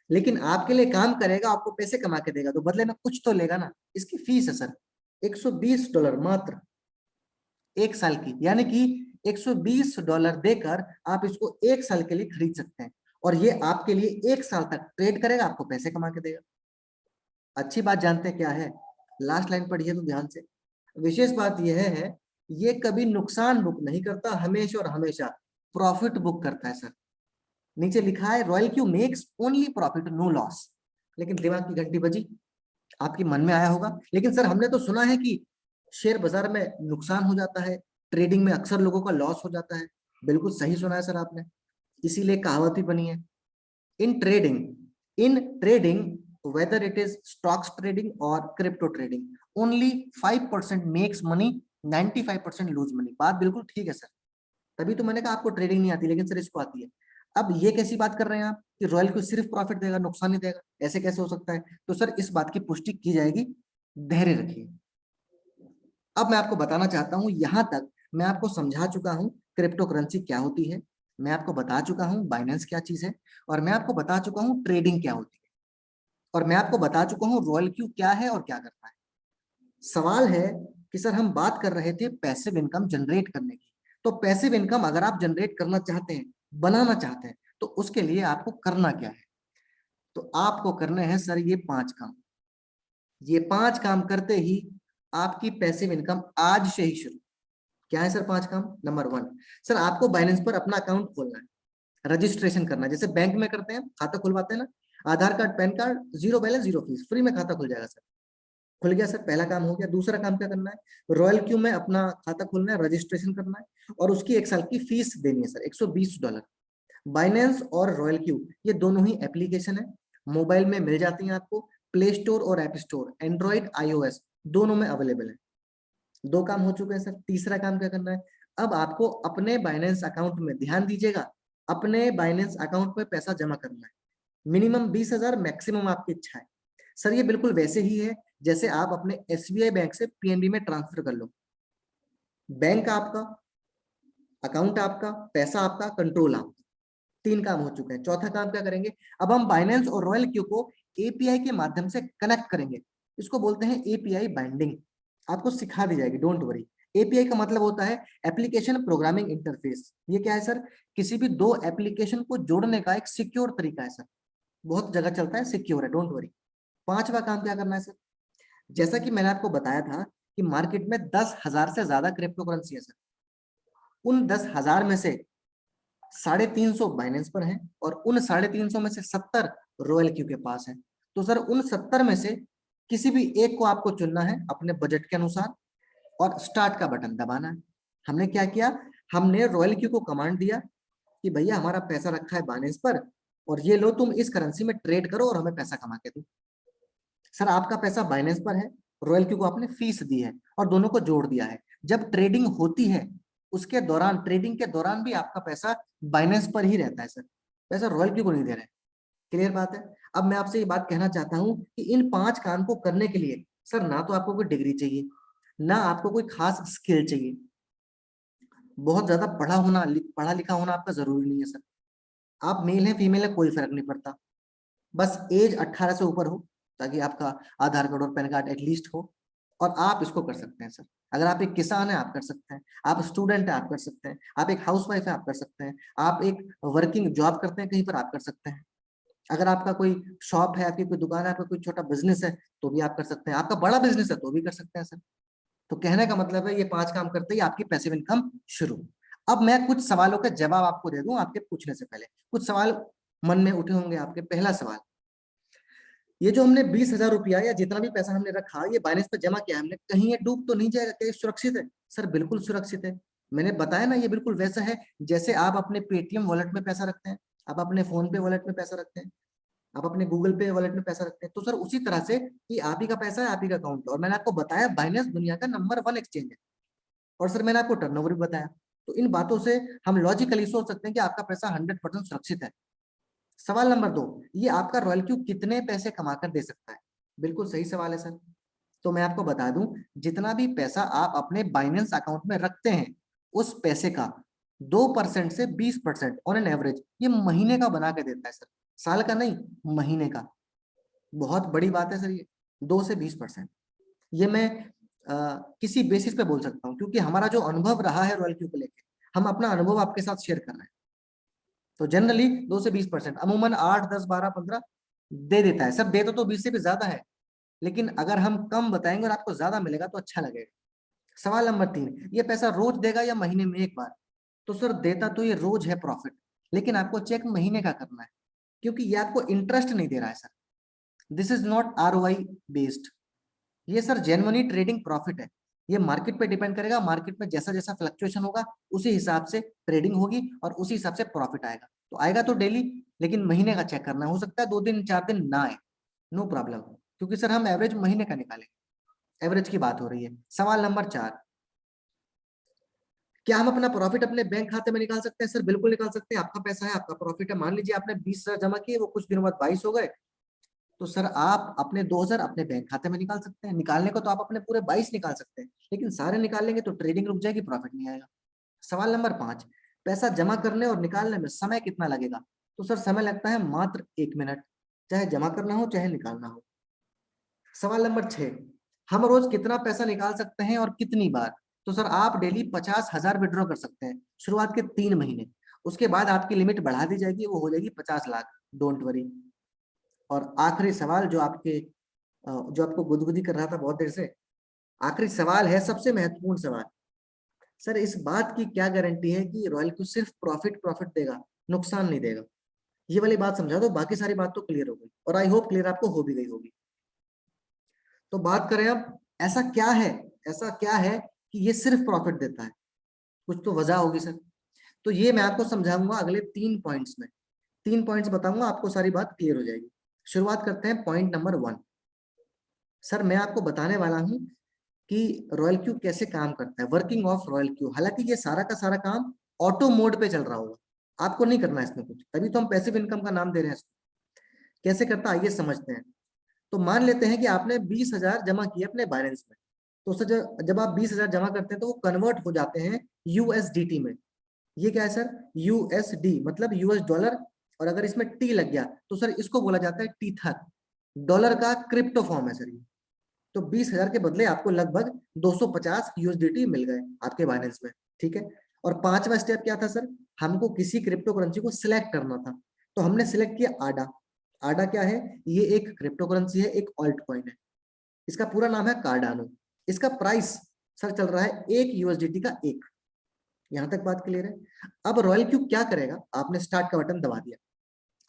लेकिन आपके लिए काम करेगा, आपको पैसे कमा के देगा, तो बदले में कुछ तो लेगा ना। इसकी फीस है सर $120 मात्र, 1 साल की। यानी कि $120 देकर आप इसको 1 साल के लिए खरीद सकते हैं, और ये आपके लिए 1 साल तक ट्रेड करेगा, आपको पैसे कमा के देगा। अच्छी बात जानते हैं क्या है? लास्ट लाइन पढ़िए तो ध्यान से। विशेष बात यह है, ये कभी नुकसान बुक नहीं करता, हमेशा और हमेशा प्रॉफिट बुक करता है सर। नीचे लिखा है Royal Q makes only profit no loss. लेकिन दिमाग की घंटी बजी, आपके मन में आया होगा, लेकिन सर हमने तो सुना है कि शेयर बाजार में नुकसान हो जाता है, ट्रेडिंग में अक्सर लोगों का लॉस हो जाता है। बिल्कुल सही सुना है सर आपने, इसीलिए कहावत भी बनी है, in trading whether it is stocks trading or crypto trading, only 5% makes money, 95% lose money। बात बिल्कुल ठीक है सर। तभी तो मैंने कहा आपको ट्रेडिंग नहीं आती, लेकिन सर इसको आती है। अब ये कैसी बात कर रहे हैं आप कि रॉयल को सिर्फ प्रॉफिट देगा, नुकसान नहीं देगा? ऐसे कैसे हो सकता है? तो सर इस बात की पुष्टि की जाएगी, धैर्य रखिए। अब मैं आपको बताना चाहता हूं, यहां तक मैं आपको समझा चुका हूं क्रिप्टो करेंसी क्या होती है, मैं आपको बता चुका हूं बाइनेंस क्या चीज है, और मैं आपको बता चुका हूं ट्रेडिंग क्या होती है, और मैं आपको बता चुका हूं रॉयल क्यू क्या है और क्या करता है। सवाल है कि सर हम बात कर रहे थे पैसिव इनकम जनरेट करने की। तो पैसिव इनकम अगर आप जनरेट करना चाहते हैं, बनाना चाहते हैं, तो उसके लिए आपको करना क्या है? तो आपको करने हैं सर ये 5 काम। ये 5 काम करते ही आपकी पैसिव इनकम आज से ही शुरू। क्या है सर 5 काम? नंबर 1, सर आपको बाइनेंस पर अपना अकाउंट खोलना है, रजिस्ट्रेशन करना है, जैसे बैंक में करते हैं, खाता खुलवाते हैं ना, Aadhaar card, PAN card, zero balance zero fees, free में खाता खुल जाएगा सर। खुल गया सर, पहला काम हो गया। दूसरा काम क्या करना है? रॉयल क्यू में अपना खाता खोलना है, रजिस्ट्रेशन करना है, और उसकी 1 साल की फीस देनी है सर, $120। बाइनेंस और रॉयल क्यू ये दोनों ही एप्लीकेशन है, मोबाइल में मिल जाती हैं आपको, प्ले स्टोर और ऐप स्टोर, एंड्रॉइड iOS दोनों में अवेलेबल है। 2 काम हो चुके हैं सर। तीसरा काम क्या करना है? अब आपको अपने बाइनेंस अकाउंट में, ध्यान दीजिएगा, अपने बाइनेंस अकाउंट में पैसा जमा करना है। मिनिमम 20,000, मैक्सिमम आपकी इच्छा है सर। ये बिल्कुल वैसे ही है जैसे आप अपने एसबीआई बैंक से पीएनबी में ट्रांसफर कर लो। बैंक आपका, अकाउंट आपका, पैसा आपका, कंट्रोल आपका। 3 काम हो चुके हैं। चौथा काम क्या करेंगे? अब हम बाइनेंस और रॉयल क्यू को एपीआई के माध्यम से कनेक्ट करेंगे। इसको बोलते हैं एपीआई बाइंडिंग। आपको सिखा दी जाएगी, डोंट वरी। एपीआई का मतलब होता है एप्लीकेशन प्रोग्रामिंग इंटरफेस। ये क्या है सर? किसी भी दो एप्लीकेशन को जोड़ने का एक सिक्योर तरीका है सर, बहुत जगह चलता है, सिक्योर है, डोंट वरी। 5वां काम क्या करना है सर? जैसा कि मैंने आपको बताया था कि मार्केट में 10,000 से ज्यादा क्रिप्टो करेंसी है सर। उन 10,000 में से 350 बाइनेंस पर है, और उन 350 में से 70 रॉयल क्यू के पास है। तो सर उन 70 में से किसी भी एक को आपको चुनना है अपने बजट के अनुसार, और स्टार्ट का बटन दबाना है। हमने क्या किया? हमने रॉयल क्यू को कमांड दिया कि भैया हमारा पैसा रखा है बाइनेंस पर, और ये लो तुम इस करेंसी में ट्रेड करो और हमें पैसा कमा के दो। सर आपका पैसा बाइनेंस पर है, रॉयल क्यू को आपने फीस दी है, और दोनों को जोड़ दिया है। जब ट्रेडिंग होती है उसके दौरान, ट्रेडिंग के दौरान भी आपका पैसा बाइनेंस पर ही रहता है सर, पैसा रॉयल क्यू को नहीं दे रहे। क्लियर बात है? अब मैं आपसे ये बात कहना चाहता हूं कि इन 5 काम को करने के लिए सर ना तो आपको कोई डिग्री चाहिए, ना आपको कोई खास स्किल चाहिए, बहुत ज्यादा पढ़ा लिखा होना आपका जरूरी नहीं है सर। आप मेल है फीमेल है कोई फर्क नहीं पड़ता, बस एज 18 से ऊपर हो, ताकि आपका आधार कार्ड और पैन कार्ड एटलीस्ट हो, और आप इसको कर सकते हैं सर। अगर आप एक किसान है आप कर सकते हैं, आप स्टूडेंट है आप कर सकते हैं, आप एक हाउसवाइफ है आप कर सकते हैं, आप एक वर्किंग जॉब करते हैं कहीं पर आप कर सकते हैं, अगर आपका कोई शॉप है, आपकी कोई दुकान है, आपका कोई छोटा बिजनेस है तो भी आप कर सकते हैं, आपका बड़ा बिजनेस है तो भी कर सकते हैं सर। तो कहने का मतलब है ये 5 काम करते ही आपकी पैसिव इनकम शुरू। अब मैं कुछ सवालों का जवाब आपको दे दूं आपके पूछने से पहले। कुछ सवाल मन में उठे होंगे आपके। पहला सवाल, ये जो हमने 20,000 रुपया या जितना भी पैसा हमने रखा, ये बाइनेंस पे जमा किया हमने, कहीं ये डूब तो नहीं जाएगा? क्या ये सुरक्षित है? सर बिल्कुल सुरक्षित है। मैंने बताया ना, ये बिल्कुल वैसा है जैसे आप अपने पेटीएम वॉलेट में पैसा रखते हैं, आप अपने फोन पे वॉलेट में पैसा रखते हैं, आप अपने गूगल पे वॉलेट में पैसा रखते हैं। तो सर उसी तरह से कि आप ही का पैसा है, आप ही का अकाउंट है। और मैंने आपको बताया बाइनेंस दुनिया का नंबर 1 एक्सचेंज है। और सर मैंने आपको टर्नओवर भी बताया। तो इन बातों से हम लॉजिकली सोच सकते हैं कि आपका पैसा 100% सुरक्षित है। सवाल नंबर 2, ये आपका रॉयल क्यू कितने पैसे कमा कर दे सकता है? बिल्कुल सही सवाल है सर। तो मैं आपको बता दूं, जितना भी पैसा आप अपने बाइनेंस अकाउंट में रखते हैं, उस पैसे का 2% से 20% ऑन एन एवरेज ये महीने का बना के देता है सर। साल का नहीं, महीने का। बहुत बड़ी बात है सर ये, 2 से 20%। ये मैं किसी बेसिस पे बोल सकता हूँ, क्योंकि हमारा जो अनुभव रहा है रॉयल क्यू को लेके, हम अपना अनुभव आपके साथ शेयर कर रहे हैं। तो जनरली 2 से 20%, अमूमन 8, 10, 12, 15 दे देता है सर। दे तो 20 से भी ज्यादा है, लेकिन अगर हम कम बताएंगे और आपको ज्यादा मिलेगा तो अच्छा लगेगा। सवाल नंबर 3, ये पैसा रोज देगा या महीने में एक बार? तो सर देता तो ये रोज है प्रॉफिट, लेकिन आपको चेक महीने का करना है, क्योंकि ये आपको इंटरेस्ट नहीं दे रहा है sir. This is not ROI based. ये सर जेन्युइनली ट्रेडिंग प्रॉफिट है। ये मार्केट पे डिपेंड करेगा, मार्केट में जैसा जैसा फ्लक्चुएशन होगा उसी हिसाब से ट्रेडिंग होगी और उसी हिसाब से प्रॉफिट आएगा। तो आएगा तो डेली, लेकिन महीने का चेक करना। हो सकता है 2 दिन 4 दिन ना आए, नो प्रॉब्लम, क्योंकि सर हम एवरेज महीने का निकालेंगे। एवरेज की बात हो रही है। सवाल नंबर 4, क्या हम अपना प्रॉफिट अपने बैंक खाते में निकाल सकते हैं? सर बिल्कुल निकाल सकते हैं। आपका पैसा है, आपका प्रॉफिट है। मान लीजिए आपने 20,000 जमा किए, वो कुछ दिनों बाद 22 हो गए, तो सर आप अपने 2,000 अपने बैंक खाते में निकाल सकते हैं। निकालने को तो आप अपने पूरे 22 निकाल सकते हैं, लेकिन सारे निकाल लेंगे तो ट्रेडिंग रुक जाएगी, प्रॉफिट नहीं आएगा। सवाल नंबर 5, पैसा जमा करने और निकालने में समय कितना लगेगा? तो सर समय लगता है मात्र 1 मिनट, चाहे जमा करना हो चाहे निकालना हो। सवाल नंबर 6, हम रोज कितना पैसा निकाल सकते हैं और कितनी बार? तो सर आप डेली 50,000 विड्रॉ कर सकते हैं शुरुआत के 3 महीने। उसके बाद आपकी लिमिट बढ़ा दी जाएगी, वो हो जाएगी 50 लाख। Don't worry. और आखिरी सवाल जो आपको गुदगुदी कर रहा था बहुत देर से, आखिरी सवाल है सबसे महत्वपूर्ण सवाल। सर इस बात की क्या गारंटी है कि रॉयल क्यू सिर्फ प्रॉफिट प्रॉफिट देगा, नुकसान नहीं देगा? ये वाली बात समझा दो, बाकी सारी बात तो क्लियर हो गई, और आई होप क्लियर आपको हो भी गई होगी। तो बात करें अब, ऐसा क्या है, ऐसा क्या है कि ये सिर्फ प्रॉफिट देता है? कुछ तो वजह होगी सर। तो ये मैं आपको समझाऊंगा अगले 3 पॉइंट्स में। 3 पॉइंट्स बताऊंगा, आपको सारी बात क्लियर हो जाएगी। शुरुआत करते हैं पॉइंट नंबर 1। सर मैं आपको बताने वाला हूं कि रॉयल क्यू कैसे काम करता है, वर्किंग ऑफ रॉयल क्यू। हालांकि ये सारा का सारा काम ऑटो मोड पे चल रहा होगा, आपको नहीं करना है इसमें कुछ, तभी तो हम पैसिव इनकम का नाम दे रहे हैं इसको। कैसे करता है आइए समझते हैं। तो मान लेते हैं कि आपने 20,000 जमा किए अपने बैलेंस में। तो सर जब आप 20,000 जमा करते हैं तो वो कन्वर्ट हो जाते हैं USDT में। ये क्या है सर? USD मतलब US डॉलर। और अगर इसमें टी लग गया तो सर इसको बोला जाता है टीथर। डॉलर का क्रिप्टो फॉर्म है सर ये। तो 20,000 के बदले आपको लगभग 250 USDT मिल गए आपके बाइनेंस में। ठीक है। और 5वां स्टेप क्या था सर? हमको किसी क्रिप्टो करेंसी को सिलेक्ट करना था। तो हमने सिलेक्ट किया आडा। आडा क्या है? ये एक क्रिप्टो करेंसी है, एक ऑल्ट कॉइन है। इसका पूरा नाम है कार्डानो। इसका प्राइस सर चल रहा है 1 USDT का 1। यहां तक बात क्लियर है? अब रॉयल क्यू क्या करेगा? आपने स्टार्ट का बटन दबा दिया।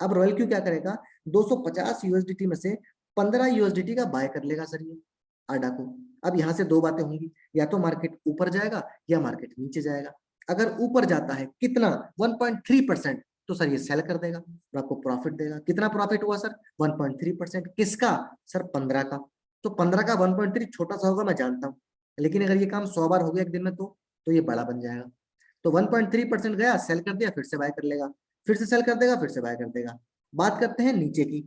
अब रॉयल क्यू क्या करेगा? 250 USDT में से 15 USDT का बाय कर लेगा सर ये आडा को। अब यहाँ से दो बातें होंगी, या तो मार्केट ऊपर जाएगा या मार्केट नीचे जाएगा। अगर ऊपर जाता है कितना? 1.3%, तो सर ये सेल कर देगा और आपको प्रॉफिट देगा। कितना प्रॉफिट हुआ सर? 1.3%। किसका? सर 15 का। तो 15 का 1.3 छोटा सा होगा मैं जानता हूँ, लेकिन अगर ये काम 100 बार हो गया एक दिन में तो ये बड़ा बन जाएगा। तो 1.3% गया, सेल कर दिया, फिर से बाय कर लेगा, फिर से सेल कर देगा, फिर से बाय कर देगा। बात करते हैं नीचे की।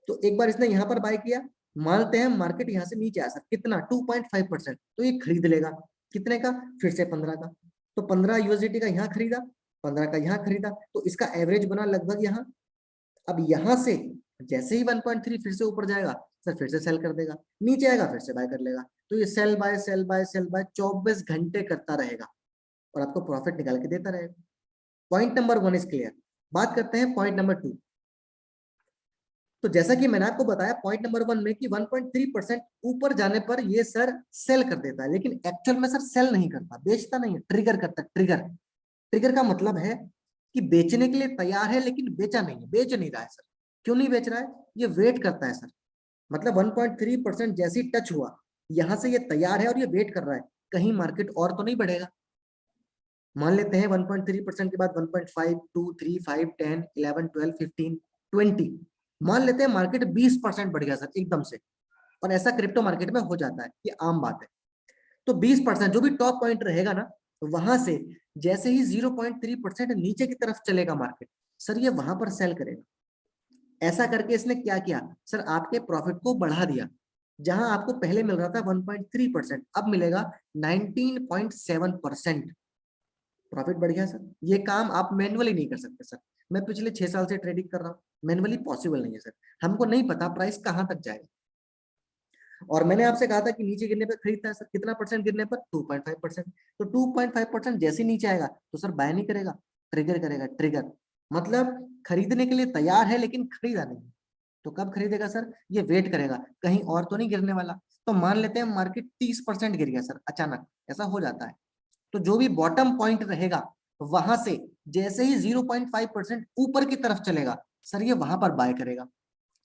तो एक बार इसने यहाँ पर बाय किया, मानते हैं मार्केट यहाँ से नीचे आ सर कितना? 2.5%, तो ये खरीद लेगा। कितने का? फिर से 15 का। तो 15 USDT का यहाँ खरीदा, 15 का यहाँ खरीदा, तो इसका एवरेज बना लगभग यहाँ। अब यहाँ से जैसे ही 1.3 फिर से ऊपर जाएगा सर फिर से सेल कर देगा, नीचे आएगा फिर से बाय कर लेगा। तो ये sell buy sell buy sell buy 24 घंटे करता रहेगा और आपको प्रॉफिट निकाल के देता रहेगा। Point number 1 is clear. बात करते हैं पॉइंट नंबर 2। तो जैसा कि मैंने आपको बताया पॉइंट नंबर 1 में कि 1.3% ऊपर जाने पर ये सर सेल कर देता है, लेकिन एक्चुअल में सर सेल नहीं करता, बेचता नहीं है, ट्रिगर करता है, ट्रिगर। ट्रिगर का मतलब है कि बेचने के लिए तैयार है लेकिन बेचा नहीं है, बेच नहीं रहा है सर। क्यों नहीं बेच रहा है? ये वेट करता है सर। मतलब 1.3% जैसे ही टच हुआ, यहां से ये तैयार है और ये वेट कर रहा है कहीं मार्केट और तो नहीं बढ़ेगा। मान लेते हैं 1.3% के बाद 1.5, 2, 3, 5, 10, 11, 12, 15, 20, मान लेते हैं मार्केट 20% बढ़ गया सर एकदम से। और ऐसा क्रिप्टो मार्केट में हो जाता है, ये आम बात है। तो 20% जो भी टॉप पॉइंट रहेगा ना, वहां से जैसे ही 0.3% नीचे की तरफ चलेगा मार्केट, सर ये वहां पर सेल करेगा। ऐसा करके इसने क्या किया सर, आपके प्रॉफिट को बढ़ा दिया। जहां आपको पहले मिल रहा था 1.3%, अब मिलेगा 19.7%। प्रॉफिट बढ़ गया सर। ये काम आप मैनुअली नहीं कर सकते सर। मैं पिछले 6 साल से ट्रेडिंग कर रहा हूँ, मैनुअली पॉसिबल नहीं है सर। हमको नहीं पता प्राइस कहां तक जाएगा। और मैंने आपसे कहा था कि नीचे गिरने पर खरीदता है सर, कितना परसेंट गिरने पर? 2.5%। तो 2.5% जैसे नीचे आएगा तो सर बाय नहीं करेगा, ट्रिगर करेगा। ट्रिगर मतलब खरीदने के लिए तैयार है लेकिन खरीदा नहीं। तो कब खरीदेगा सर? ये वेट करेगा कहीं और तो नहीं गिरने वाला। तो मान लेते हैं मार्केट 30% गिर गया सर अचानक, ऐसा हो जाता है। तो जो भी बॉटम पॉइंट रहेगा वहां से जैसे ही 0.5% ऊपर की तरफ चलेगा, सर ये वहां पर बाय करेगा।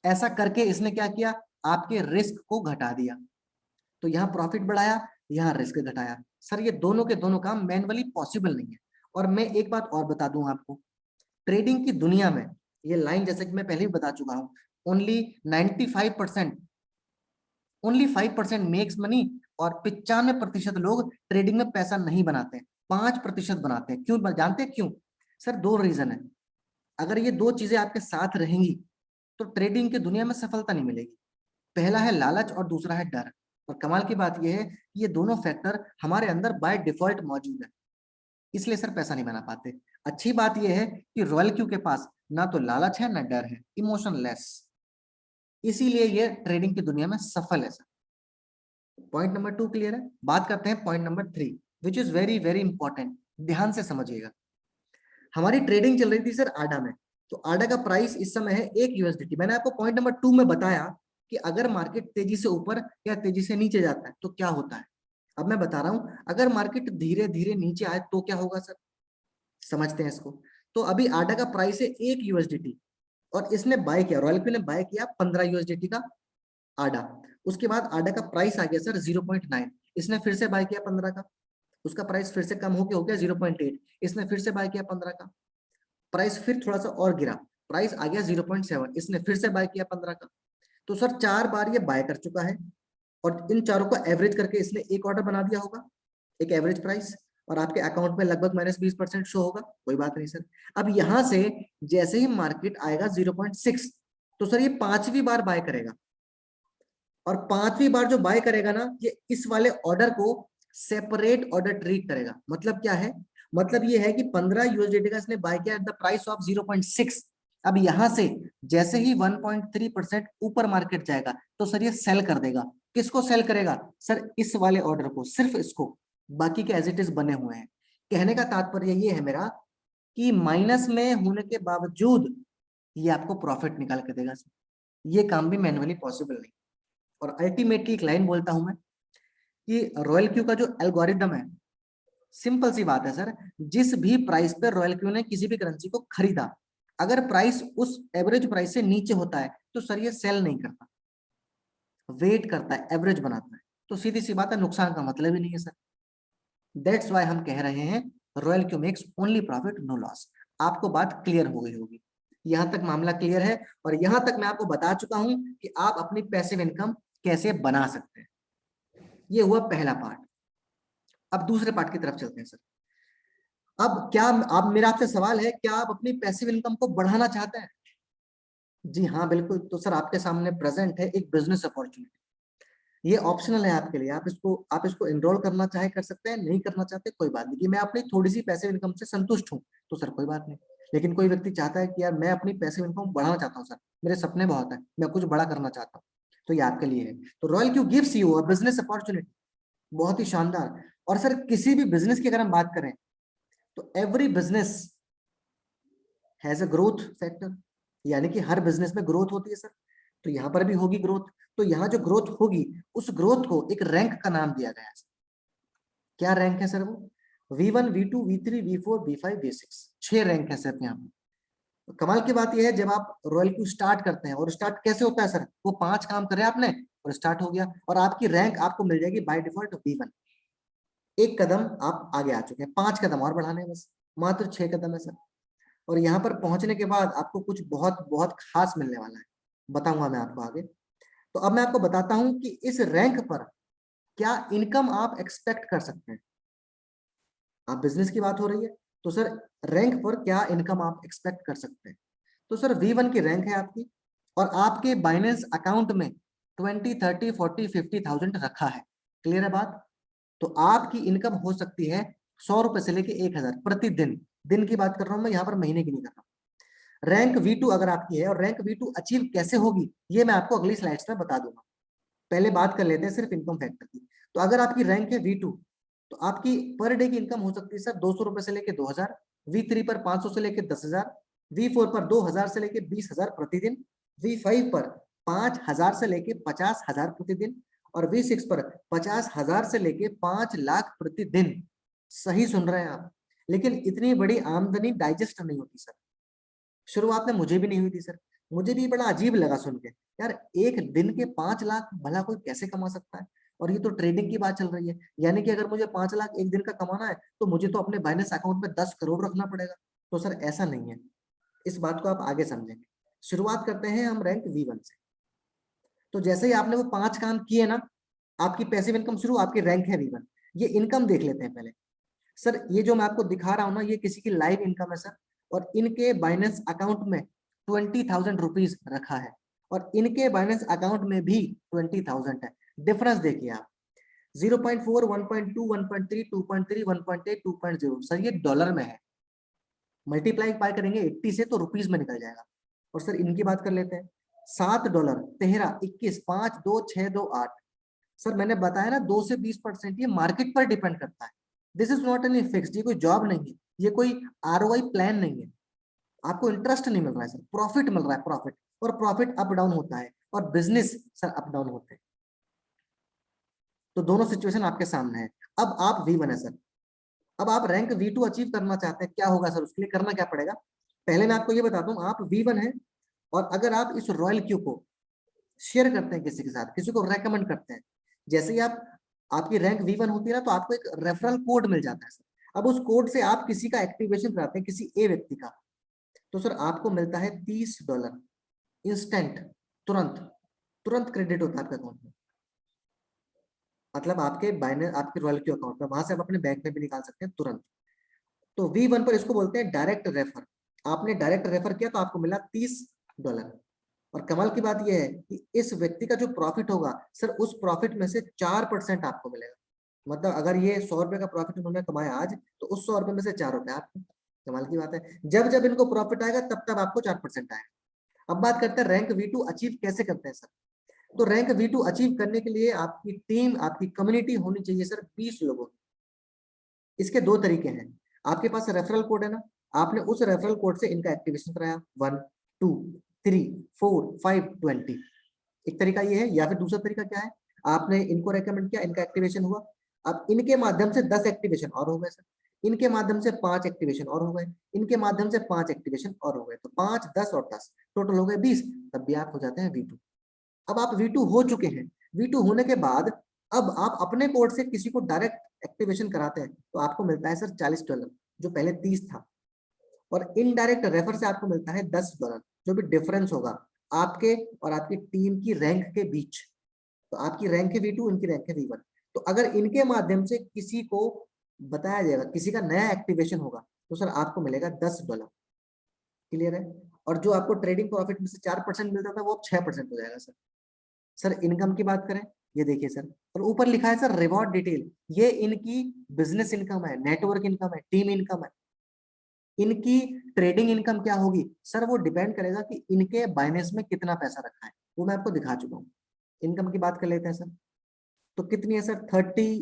ऐसा करके इसने क्या किया, आपके रिस्क को घटा दिया। तो यहाँ प्रॉफिट बढ़ाया, यहाँ रिस्क घटाया। सर ये दोनों के दोनों काम मैनुअली पॉसिबल नहीं है। और मैं एक बात और बता दूं आपको, ट्रेडिंग की दुनिया में ये लाइन जैसे कि मैं पहले भी बता चुका हूं, ओनली 95%, ओनली 5% मेक्स मनी। और 95% लोग ट्रेडिंग में पैसा नहीं बनाते हैं, 5% बनाते हैं। क्यों जानते हैं क्यों? सर दो रीजन है। अगर ये दो चीजें आपके साथ रहेंगी तो ट्रेडिंग की दुनिया में सफलता नहीं मिलेगी। पहला है लालच और दूसरा है डर। और कमाल की बात यह है कि ये दोनों फैक्टर हमारे अंदर बाय डिफॉल्ट मौजूद है, इसलिए सर पैसा नहीं बना पाते। अच्छी बात यह है कि रॉयल क्यू के पास ना तो लालच है ना डर है, इमोशनलेस, इसीलिए ये ट्रेडिंग की दुनिया में सफल है सर। पॉइंट नंबर 2 क्लियर है। बात करते हैं point number 3, which is very very important. ध्यान से समझिएगा। हमारी ट्रेडिंग चल रही थी सर आडा में। तो आडा का प्राइस इस समय है 1 यूएसडीटी। मैंने आपको पॉइंट नंबर 2 में बताया कि अगर मार्केट तेजी से ऊपर या तेजी से नीचे जाता है तो क्या होता है। अब मैं बता रहा हूं, अगर मार्केट धीरे धीरे नीचे आए तो क्या होगा सर, समझते हैं इसको। तो अभी आडा का प्राइस है 1 यूएसडीटी और इसने बाय किया, रॉयल क्यू ने बाय किया 15 यूएसडीटी का आडा। उसके बाद आडा का प्राइस आ गया सर 0.9, इसने फिर से बाय किया 15 का। उसका प्राइस फिर से कम होके हो गया 0.8, इसने फिर से बाय किया 15 का। प्राइस फिर थोड़ा सा और गिरा, प्राइस आ गया 0.7, इसने फिर से बाय किया 15 का। तो सर 4 बार ये बाय कर चुका है और इन चारों को एवरेज करके इसने एक ऑर्डर बना दिया होगा, एक एवरेज प्राइस, और आपके अकाउंट में लगभग -20% शो होगा। कोई बात नहीं सर। अब यहां से जैसे ही मार्केट आएगा 0.6, तो सर ये 5वीं बार बाय करेगा। और 5वीं बार जो बाय करेगा ना, ये इस वाले ऑर्डर को सेपरेट ऑर्डर ट्रीट करेगा। मतलब क्या है, मतलब ये है कि 15 यूएसडीटी का इसने बाय किया एट द प्राइस ऑफ 0.6। अब यहां से जैसे ही 1.3% ऊपर मार्केट जाएगा तो सर ये सेल कर देगा। किसको सेल करेगा सर? इस वाले ऑर्डर को, सिर्फ इसको, बाकी के एज इट इज बने हुए हैं। कहने का तात्पर्य ये है मेरा कि माइनस में होने के बावजूद ये आपको प्रॉफिट निकाल के देगा। ये काम भी मैनुअली पॉसिबल नहीं। और अल्टीमेटली एक लाइन बोलता हूं मैं कि रॉयल क्यू का जो एल्गोरिदम है, सिंपल सी बात है सर, जिस भी प्राइस पे रॉयल क्यू ने किसी भी करेंसी को खरीदा, अगर प्राइस उस एवरेज प्राइस से नीचे होता है तो सर ये सेल नहीं करता, वेट करता है, एवरेज बनाता है। तो सीधी सी बात है, नुकसान का मतलब ही नहीं है सर। दैट्स वाई हम कह रहे हैं Royal Q makes only profit no loss. आपको बात क्लियर हो गई होगी, यहां तक मामला क्लियर है। और यहां तक मैं आपको बता चुका हूं कि आप अपनी पैसिव इनकम कैसे बना सकते हैं। ये हुआ पहला पार्ट। अब दूसरे पार्ट की तरफ चलते हैं सर। अब क्या आप, मेरा आपसे सवाल है, क्या आप अपनी पैसिव इनकम को बढ़ाना चाहते हैं? जी हाँ बिल्कुल। तो सर आपके सामने प्रेजेंट है एक बिजनेस अपॉर्चुनिटी। ये ऑप्शनल है आपके लिए, आप इसको एनरोल करना चाहे कर सकते हैं, नहीं करना चाहते कोई बात नहीं। कि मैं अपनी थोड़ी सी पैसिव इनकम से संतुष्ट हूँ तो सर कोई बात नहीं। लेकिन कोई व्यक्ति चाहता है कि यार मैं अपनी पैसिव इनकम बढ़ाना चाहता हूँ सर, मेरे सपने बहुत है, मैं कुछ बड़ा करना चाहता हूँ, तो ये आपके लिए है। तो royal Q gives you a business opportunity, बहुत ही शानदार। और सर किसी भी बिजनेस की अगर हम बात करें तो every business has a growth factor, यानी कि हर बिजनेस में ग्रोथ होती है सर। तो यहाँ पर भी होगी ग्रोथ। तो यहाँ जो ग्रोथ होगी, उस ग्रोथ को एक रैंक का नाम दिया गया है। क्या रैंक है सर वो? V1, V2, V3, V4, V5, V6, 6 rank है सर यहाँ पे। कमाल की बात यह है, जब आप रॉयल क्यू स्टार्ट करते हैं, और स्टार्ट कैसे होता है सर, वो 5 काम करे आपने और स्टार्ट हो गया, और आपकी रैंक आपको मिल जाएगी बाय डिफॉल्ट V1। एक कदम आप आगे आ चुके हैं, 5 कदम और बढ़ाने हैं बस, मात्र 6 कदम है सर। और यहाँ पर पहुंचने के बाद आपको कुछ बहुत बहुत खास मिलने वाला है, बताऊंगा मैं आपको आगे। तो अब मैं आपको बताता हूं कि इस रैंक पर क्या इनकम आप एक्सपेक्ट कर सकते हैं। आप बिजनेस की बात हो रही है, तो सर रैंक पर क्या इनकम आप एक्सपेक्ट कर सकते हैं। तो सर V1 की रैंक है आपकी, और आपके बाइनेंस अकाउंट में 20, 30, 40, 50,000 रखा है। क्लियर है बात। तो आपकी इनकम हो सकती है 100 रुपए से लेके 1,000 प्रतिदिन। दिन की बात कर रहा हूं मैं, यहाँ पर महीने की नहीं कर रहा हूं। रैंक V2 अगर आपकी है, और रैंक V2 अचीव कैसे होगी ये मैं आपको अगली स्लाइड्स में बता दूंगा। पहले बात कर लेते हैं सिर्फ इनकम फैक्टर की। तो अगर आपकी रैंक है V2, तो आपकी पर डे की इनकम हो सकती है सर 200 रुपए से लेके 2,000, V3 पर 500 से लेके 10,000, V4 पर 2,000 से लेके 20,000 प्रतिदिन, V5 पर 5,000 से लेके 50,000 प्रतिदिन, और V6 पर 50,000 से लेके 5 लाख प्रतिदिन। सही सुन रहे हैं आप। लेकिन इतनी बड़ी आमदनी डाइजेस्ट नहीं होती सर। शुरुआत में मुझे भी नहीं हुई थी सर, मुझे भी बड़ा अजीब लगा सुन के, यार एक दिन के 5 लाख भला कोई कैसे कमा सकता है। और ये तो ट्रेडिंग की बात चल रही है, यानी कि अगर मुझे 5 लाख एक दिन का कमाना है, तो मुझे तो अपने बाइनेंस अकाउंट में 10 करोड़ रखना पड़ेगा। तो सर ऐसा नहीं है, इस बात को आप आगे समझेंगे। शुरुआत करते हैं हम रैंक V1 से। तो जैसे ही आपने वो 5 काम किए ना, आपकी पैसिव इनकम शुरू, आपकी रैंक है V1। ये इनकम देख लेते हैं पहले। सर ये जो मैं आपको दिखा रहा हूं ना, ये किसी की लाइव इनकम है सर, और इनके बाइनेंस अकाउंट में 20,000 रुपीज रखा है, और इनके बाइनेंस अकाउंट में भी 20,000 है। डिफरेंस देखिए आप, 0.4, 1.2, 1.3, 2.3, 1.8, 2.0। सर ये डॉलर में है, मल्टीप्लाई पाई करेंगे 80 से तो रुपीज में निकल जाएगा। और सर इनकी बात कर लेते हैं, $7, 13, 21, 5, 2, 6, 2, 8। सर मैंने बताया ना 2 से 20% ये मार्केट पर डिपेंड करता है। This is not any fixed, ये कोई जॉब नहीं है, ये कोई ROI प्लान नहीं है। आपको इंटरेस्ट नहीं मिल रहा है सर, प्रॉफिट मिल रहा है, प्रॉफिट। और प्रॉफिट अप डाउन होता है, और बिजनेस सर अप डाउन होते हैं। तो दोनों सिचुएशन आपके सामने है। अब आप V1 है सर, अब आप रैंक V2 अचीव करना चाहते हैं, क्या होगा सर, उसके लिए करना क्या पड़ेगा। पहले मैं आपको ये बताता हूँ, आप V1 है, और अगर आप इस रॉयल क्यू को शेयर करते हैं किसी के साथ, किसी को रेकमेंड करते हैं, जैसे ही आप आपकी रैंक V1 होती है ना, तो आपको एक रेफरल कोड मिल जाता है सर। अब उस कोड से आप किसी का एक्टिवेशन कराते हैं, किसी ए व्यक्ति का, तो सर आपको मिलता है $30 इंस्टेंट, तुरंत। तुरंत क्रेडिट होता है आपके अकाउंट में, मतलब आपके बाइनेंस, आपके रॉयल क्यू अकाउंट में, वहां से आप अपने बैंक में भी निकाल सकते हैं तुरंत। तो V1 पर इसको बोलते हैं डायरेक्ट रेफर। आपने डायरेक्ट रेफर किया तो आपको मिला $30। और कमाल की बात यह है कि इस व्यक्ति का जो प्रॉफिट होगा सर, उस प्रॉफिट में से 4% आपको मिलेगा। मतलब अगर ये 100 रुपए का प्रॉफिट उन्होंने कमाया आज, तो उस 100 रुपए में से 4 रुपए आपको। कमाल की बात है, जब जब इनको प्रॉफिट आएगा तब तब आपको 4% आएगा। अब बात करते हैं रैंक V2 अचीव कैसे करते हैं सर। तो रैंक V2 अचीव करने के लिए आपकी टीम, आपकी कम्युनिटी होनी चाहिए सर 20 लोगों की। इसके दो तरीके हैं, आपके पास रेफरल कोड है ना, आपने उस रेफरल कोड से इनका एक्टिवेशन कराया, 1, 2, 3, 4, 5, 20। एक तरीका ये है, या फिर दूसरा तरीका क्या है, आपने इनको रेकमेंड किया, इनका एक्टिवेशन हुआ। अब इनके माध्यम से 10 एक्टिवेशन और हो गए सर, इनके माध्यम से 5 एक्टिवेशन और हो गए, इनके माध्यम से 5 एक्टिवेशन और हो गए, तो 5, 10 और 10 टोटल हो गए 20। तब भी आप हो जाते हैं V2। अब आप V2 हो चुके हैं, V2 होने के बाद अब आप अपने कोड से किसी को डायरेक्ट एक्टिवेशन कराते हैं, तो आपको मिलता है सर $40, जो पहले 30 था। और इनडायरेक्ट रेफर से आपको मिलता है $10, जो भी डिफरेंस होगा आपके और आपकी टीम की रैंक के बीच। तो आपकी रैंक है V2, इनकी रैंक है V1। तो अगर इनके माध्यम से किसी को बताया जाएगा, किसी का नया एक्टिवेशन होगा, तो सर आपको मिलेगा $10। क्लियर है। और जो आपको ट्रेडिंग प्रॉफिट में से 4% मिलता था, वो अब 6% हो जाएगा सर। सर इनकम की बात करें, ये देखिए सर, और ऊपर लिखा है सर रिवॉर्ड डिटेल। ये इनकी बिजनेस इनकम है, नेटवर्क इनकम है, टीम इनकम है। इनकी ट्रेडिंग इनकम क्या होगी सर, वो डिपेंड करेगा कि इनके बाइनेंस में कितना पैसा रखा है, वो मैं आपको दिखा चुका हूँ। इनकम की बात कर लेते हैं सर, तो कितनी है सर, 30,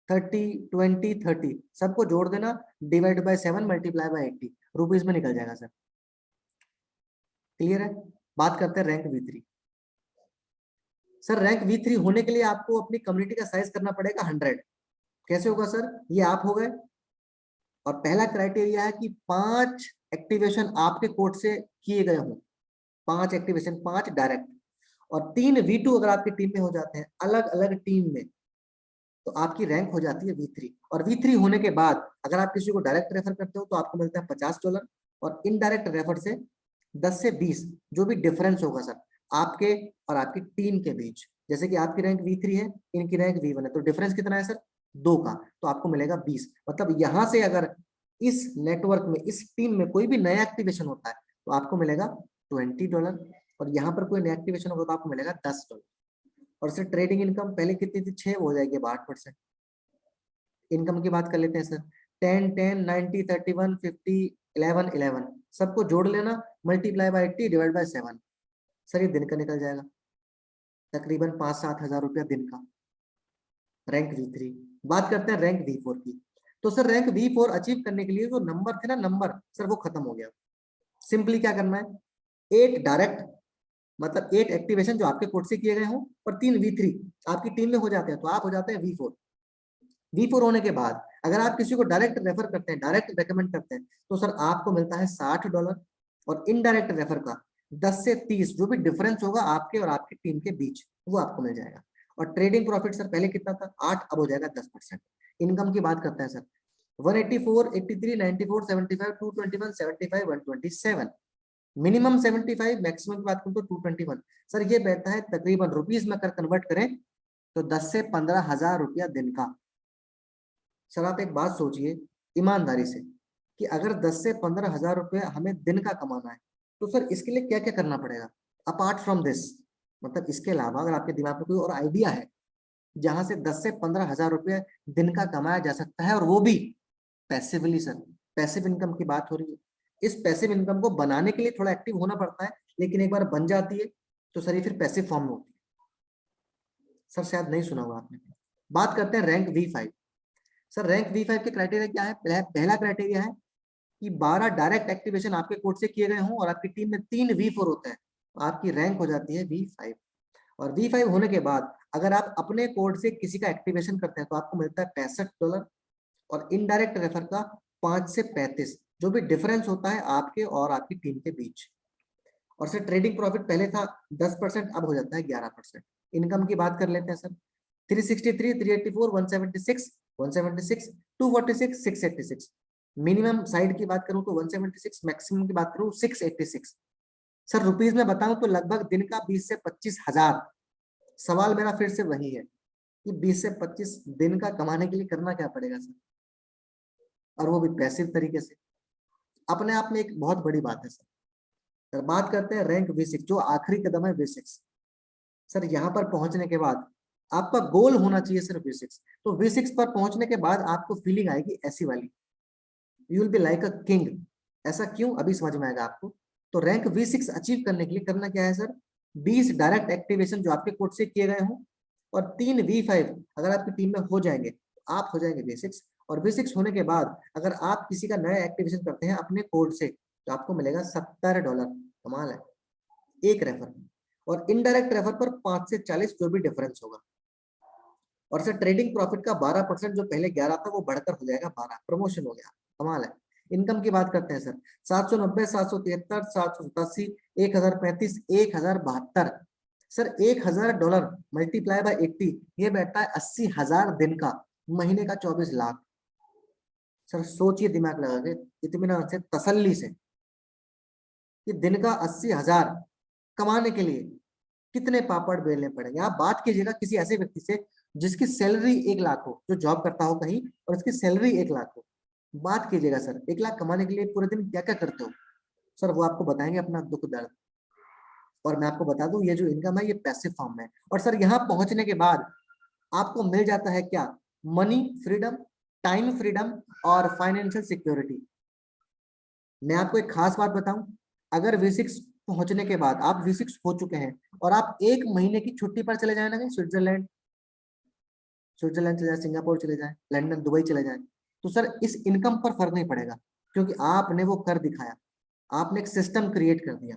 30, 20, 30, सबको जोड़ देना, divide by 7, multiply by 80 rupees में निकल जाएगा सर। क्लियर है। बात करते हैं rank V3। Sir rank V3 होने के लिए आपको अपनी कम्युनिटी का साइज करना पड़ेगा 100। कैसे होगा सर, ये आप हो गए, और पहला क्राइटेरिया है कि 5 एक्टिवेशन आपके कोड से किए गए हों, 5 एक्टिवेशन, 5 डायरेक्ट, और 3 V2 अगर आपकी टीम में हो जाते हैं अलग अलग टीम में, तो आपकी रैंक हो जाती है V3। और V3 होने के बाद अगर आप किसी को डायरेक्ट रेफर करते हो तो आपको मिलता है $50, और इनडायरेक्ट रेफर से 10 से 20, जो भी डिफरेंस होगा सर आपके और आपकी टीम के बीच। जैसे कि आपकी रैंक V3 है, इनकी रैंक V1 है, तो डिफरेंस कितना है सर? 2 का, तो आपको मिलेगा 20। मतलब यहां से अगर इस नेटवर्क में, इस टीम में कोई भी नया एक्टिवेशन होता है तो आपको मिलेगा $20, और यहाँ पर कोई नया एक्टिवेशन होगा तो आपको मिलेगा $10। और सर ट्रेडिंग इनकम पहले कितनी थी? 6 हो जाएगी अब 8%। इनकम की बात कर लेते हैं सर, 10 10 90 31 50 11 11, सबको जोड़ लेना, multiply by 80 divide by 7। Sir ये दिन का निकल जाएगा, तकरीबन 5-7 हजार रुपया दिन का, रैंक V3। बात करते हैं रैंक V4 की। तो सर रैंक V4 अचीव करने के लिए जो नंबर थे ना, नंबर सर वो खत्म हो गया। सिंपली क्या करना है, 8 डायरेक्ट, मतलब 8 एक्टिवेशन जो आपके कोड से किए गए हों, और 3 V3 आपकी टीम में हो जाते हैं, तो आप हो जाते हैं V4। V4 होने के बाद अगर आप किसी को डायरेक्ट रेफर करते हैं, डायरेक्ट रेकमेंड करते हैं, तो सर आपको मिलता है $60, और इनडायरेक्ट रेफर का 10 से 30, जो भी डिफरेंस होगा आपके और आपकी टीम के बीच, वो आपको मिल जाएगा। और ट्रेडिंग प्रॉफिट सर पहले कितना था? 8, अब हो जाएगा 10%। इनकम की बात करते हैं सर, 184, 83, 94, 75, 221, 75, 127, मिनिमम 75, मैक्सिमम की बात करूं तो 221। सर ये बैठता है तकरीबन रुपीज में अगर कन्वर्ट करें तो 10 से 15 हजार रुपया दिन का। सर आप एक बात सोचिए ईमानदारी से, कि अगर 10 से 15 हजार रुपया हमें दिन का कमाना है, तो सर इसके लिए क्या क्या करना पड़ेगा अपार्ट फ्रॉम दिस? मतलब इसके अलावा अगर आपके दिमाग में कोई और आइडिया है जहां से 10 से 15 हजार रुपये दिन का कमाया जा सकता है, और वो भी पैसिवली। सर पैसिव इनकम की बात हो रही है। इस पैसिव इनकम को बनाने के लिए थोड़ा एक्टिव होना पड़ता है, लेकिन एक बार बन जाती है तो सर ये फिर पैसिव फॉर्म में होती है। सर शायद नहीं सुना होगा आपने। बात करते हैं rank V5। Sir rank V5 के क्राइटेरिया क्या है? पहला क्राइटेरिया है कि 12 डायरेक्ट एक्टिवेशन आपके कोड से किए गए हों और आपकी टीम में 3 V4 होते हैं, तो आपकी रैंक हो जाती है V5। और V5 होने के बाद अगर आप अपने कोड से किसी का एक्टिवेशन करते हैं तो आपको मिलता है $65, और इनडायरेक्ट रेफर का 5 से 35, जो भी डिफरेंस होता है आपके और आपकी टीम के बीच। और सर ट्रेडिंग प्रॉफिट पहले था 10%, अब हो जाता है 11%। इनकम की बात कर लेते हैं सर, 363, 384, 176, 176, 246, 686। मिनिमम साइड की बात करूं तो 176, मैक्सिमम की बात करूं 686। सर रुपीज में बताऊं तो लगभग दिन का 20 से 25 हजार। सवाल मेरा फिर से वही है कि 20 से 25 दिन का कमाने के लिए करना क्या पड़ेगा सर, और वो भी पैसिव तरीके से? अपने आप में एक बहुत बड़ी बात है सर। सर बात करते हैं रैंक V6, जो आखिरी कदम है V6। सर यहाँ पर पहुंचने के बाद आपका गोल होना चाहिए सिर्फ V6। तो V6 पर पहुंचने के बाद आपको फीलिंग आएगी ऐसी वाली, you will be like a king. ऐसा क्यों, अभी समझ में आएगा आपको। तो रैंक V6 अचीव करने के लिए करना क्या है सर, 20 डायरेक्ट एक्टिवेशन जो आपके कोड से किए गए हों, और 3 V5 अगर आपकी टीम में हो जाएंगे तो आप हो जाएंगे V6। और V6 होने के बाद अगर आप किसी का नया एक्टिवेशन करते हैं अपने कोड से, तो आपको मिलेगा $70। कमाल है, एक रेफर। और इनडायरेक्ट रेफर पर 5 से 40, जो भी डिफरेंस होगा। और सर ट्रेडिंग प्रॉफिट का 12%, जो पहले 11 था वो बढ़कर हो जाएगा 12, प्रमोशन हो गया। कमाल है। इनकम की बात करते हैं सर, 790, 773, 787, 1035, 1072। सर $1000 मल्टीप्लाई बाय 80, ये बैठता है 80,000 दिन का, महीने का 24 लाख। सर सोचिए दिमाग लगा के, इत्मीनान से, तसल्ली से, कि दिन का 80,000 कमाने के लिए कितने पापड़ बेलने पड़ेंगे। आप बात कीजिएगा किसी ऐसे व्यक्ति से जिसकी सैलरी 1 लाख हो, जो जॉब करता हो कहीं और उसकी सैलरी 1 लाख हो। बात कीजिएगा सर 1 लाख कमाने के लिए पूरे दिन क्या क्या करते हो। सर वो आपको बताएंगे अपना दुख दर्द। और मैं आपको बता दूं, ये जो इनकम है ये पैसिव फॉर्म में है। और सर यहाँ पहुंचने के बाद आपको मिल जाता है क्या, मनी फ्रीडम, टाइम फ्रीडम, और फाइनेंशियल सिक्योरिटी। मैं आपको एक खास बात बताऊं, अगर V6 पहुंचने के बाद आप V6 हो चुके हैं और आप 1 महीने की छुट्टी पर चले जाए ना, कहीं स्विट्जरलैंड चले जाए, सिंगापुर चले जाए, लंदन, दुबई चले जाए, तो सर इस इनकम पर फर्क नहीं पड़ेगा, क्योंकि आपने वो कर दिखाया, आपने एक सिस्टम क्रिएट कर दिया।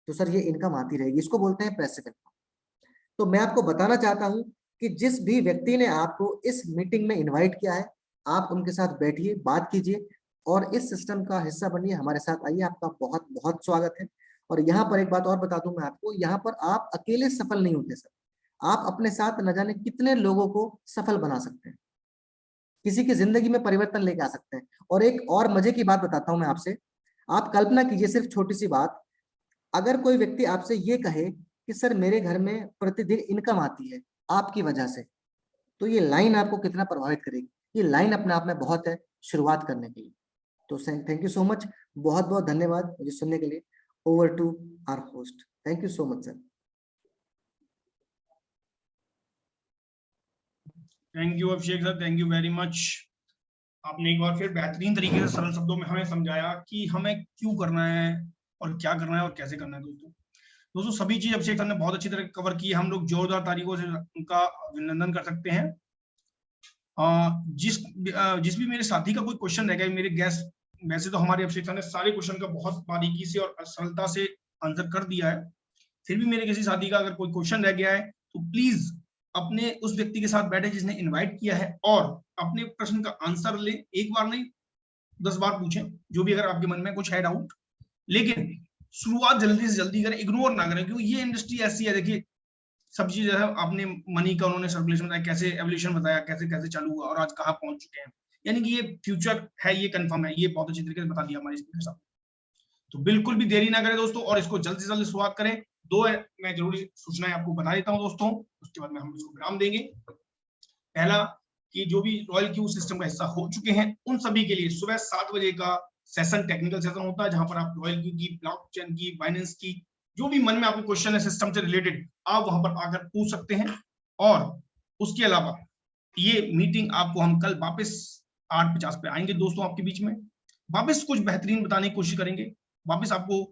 तो सर ये इनकम आती रहेगी, इसको बोलते हैं पैसिव इनकम। तो मैं आपको बताना चाहता हूं कि जिस भी व्यक्ति ने आपको इस मीटिंग में इन्वाइट किया है, आप उनके साथ बैठिए, बात कीजिए, और इस सिस्टम का हिस्सा बनिए, हमारे साथ आइए, आपका बहुत बहुत स्वागत है। और यहाँ पर एक बात और बता दूं मैं आपको, यहाँ पर आप अकेले सफल नहीं होते सर, आप अपने साथ न जाने कितने लोगों को सफल बना सकते हैं, किसी की जिंदगी में परिवर्तन लेके आ सकते हैं। और एक और मजे की बात बताता हूं मैं आपसे, आप कल्पना कीजिए, सिर्फ छोटी सी बात, अगर कोई व्यक्ति आपसे ये कहे कि सर मेरे घर में प्रतिदिन इनकम आती है आपकी वजह से, तो ये लाइन आपको कितना प्रभावित करेगी। ये लाइन अपने आप में बहुत है शुरुआत करने के लिए। तो थैंक यू सो मच, बहुत बहुत धन्यवाद मुझे सुनने के लिए। Over to our host, thank you so much sir. Thank you Abhishek sir, thank you very much. आपने एक बार फिर बेहतरीन तरीके से सरल शब्दों में हमें समझाया कि हमें क्यों करना है और क्या करना है और कैसे करना है। दोस्तों सभी चीज अभिषेक सर ने बहुत अच्छी तरह कवर की है, हम लोग जोरदार तारीखों से उनका अभिनंदन कर सकते हैं। जिस भी मेरे साथी का कोई क्वेश्चन रह गया, मेरे गेस्ट, वैसे तो हमारे अभिषेक सर ने सारे क्वेश्चन का बहुत बारीकी से और सरलता से आंसर कर दिया है, फिर भी मेरे किसी साथी का अगर कोई क्वेश्चन रह गया है तो प्लीज अपने उस व्यक्ति के साथ बैठे जिसने इनवाइट किया है और अपने प्रश्न का आंसर ले, एक बार नहीं 10 बार पूछें, जो भी अगर आपके मन में कुछ है डाउट, लेकिन शुरुआत जल्दी से जल्दी करें, इग्नोर ना करें, क्योंकि ये इंडस्ट्री ऐसी है। देखिए सब चीज है, आपने मनी का उन्होंने सर्कुलेशन बताया, कैसे एवोल्यूशन बताया, कैसे कैसे चालू हुआ और आज कहाँ पहुंच चुके हैं, यानी कि ये फ्यूचर है, ये कंफर्म है, ये बहुत अच्छी तरीके से बता दिया हमारे स्पीकर साहब। तो बिल्कुल भी देरी ना करें दोस्तों, और इसको जल्द से जल्द शुरुआत करें। दो मैं जरूरी सूचनाएं आपको बता देता हूं दोस्तों, उसके बाद में हम इसको विराम देंगे। पहला कि जो भी रॉयल क्यू सिस्टम का हिस्सा हो चुके हैं उन सभी के लिए सुबह 7 बजे का सेशन, टेक्निकल सेशन होता है, जहां पर आप रॉयल क्यू की, ब्लॉकचेन की, बाइनेंस की, जो भी मन में आपको क्वेश्चन है सिस्टम से रिलेटेड, आप वहां पर आकर पूछ सकते हैं। और उसके अलावा ये मीटिंग आपको हम कल वापस 8:50 पे आएंगे दोस्तों आपके बीच में, वापस कुछ बेहतरीन बताने की कोशिश करेंगे, वापस आपको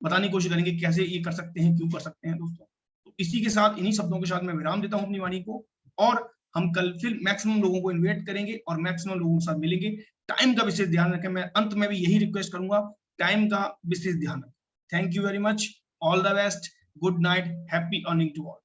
बताने की कोशिश करेंगे कैसे ये कर सकते हैं, क्यों कर सकते हैं दोस्तों। तो इसी के साथ, इन्हीं शब्दों के साथ मैं विराम देता हूं अपनी वाणी को, और हम कल फिर मैक्सिमम लोगों को इन्वाइट करेंगे और मैक्सिमम लोगों के साथ मिलेंगे। टाइम का विशेष ध्यान रखें, मैं अंत में भी यही रिक्वेस्ट करूंगा, टाइम का विशेष ध्यान रखें। Thank you very much, all the best, good night, happy earning to all.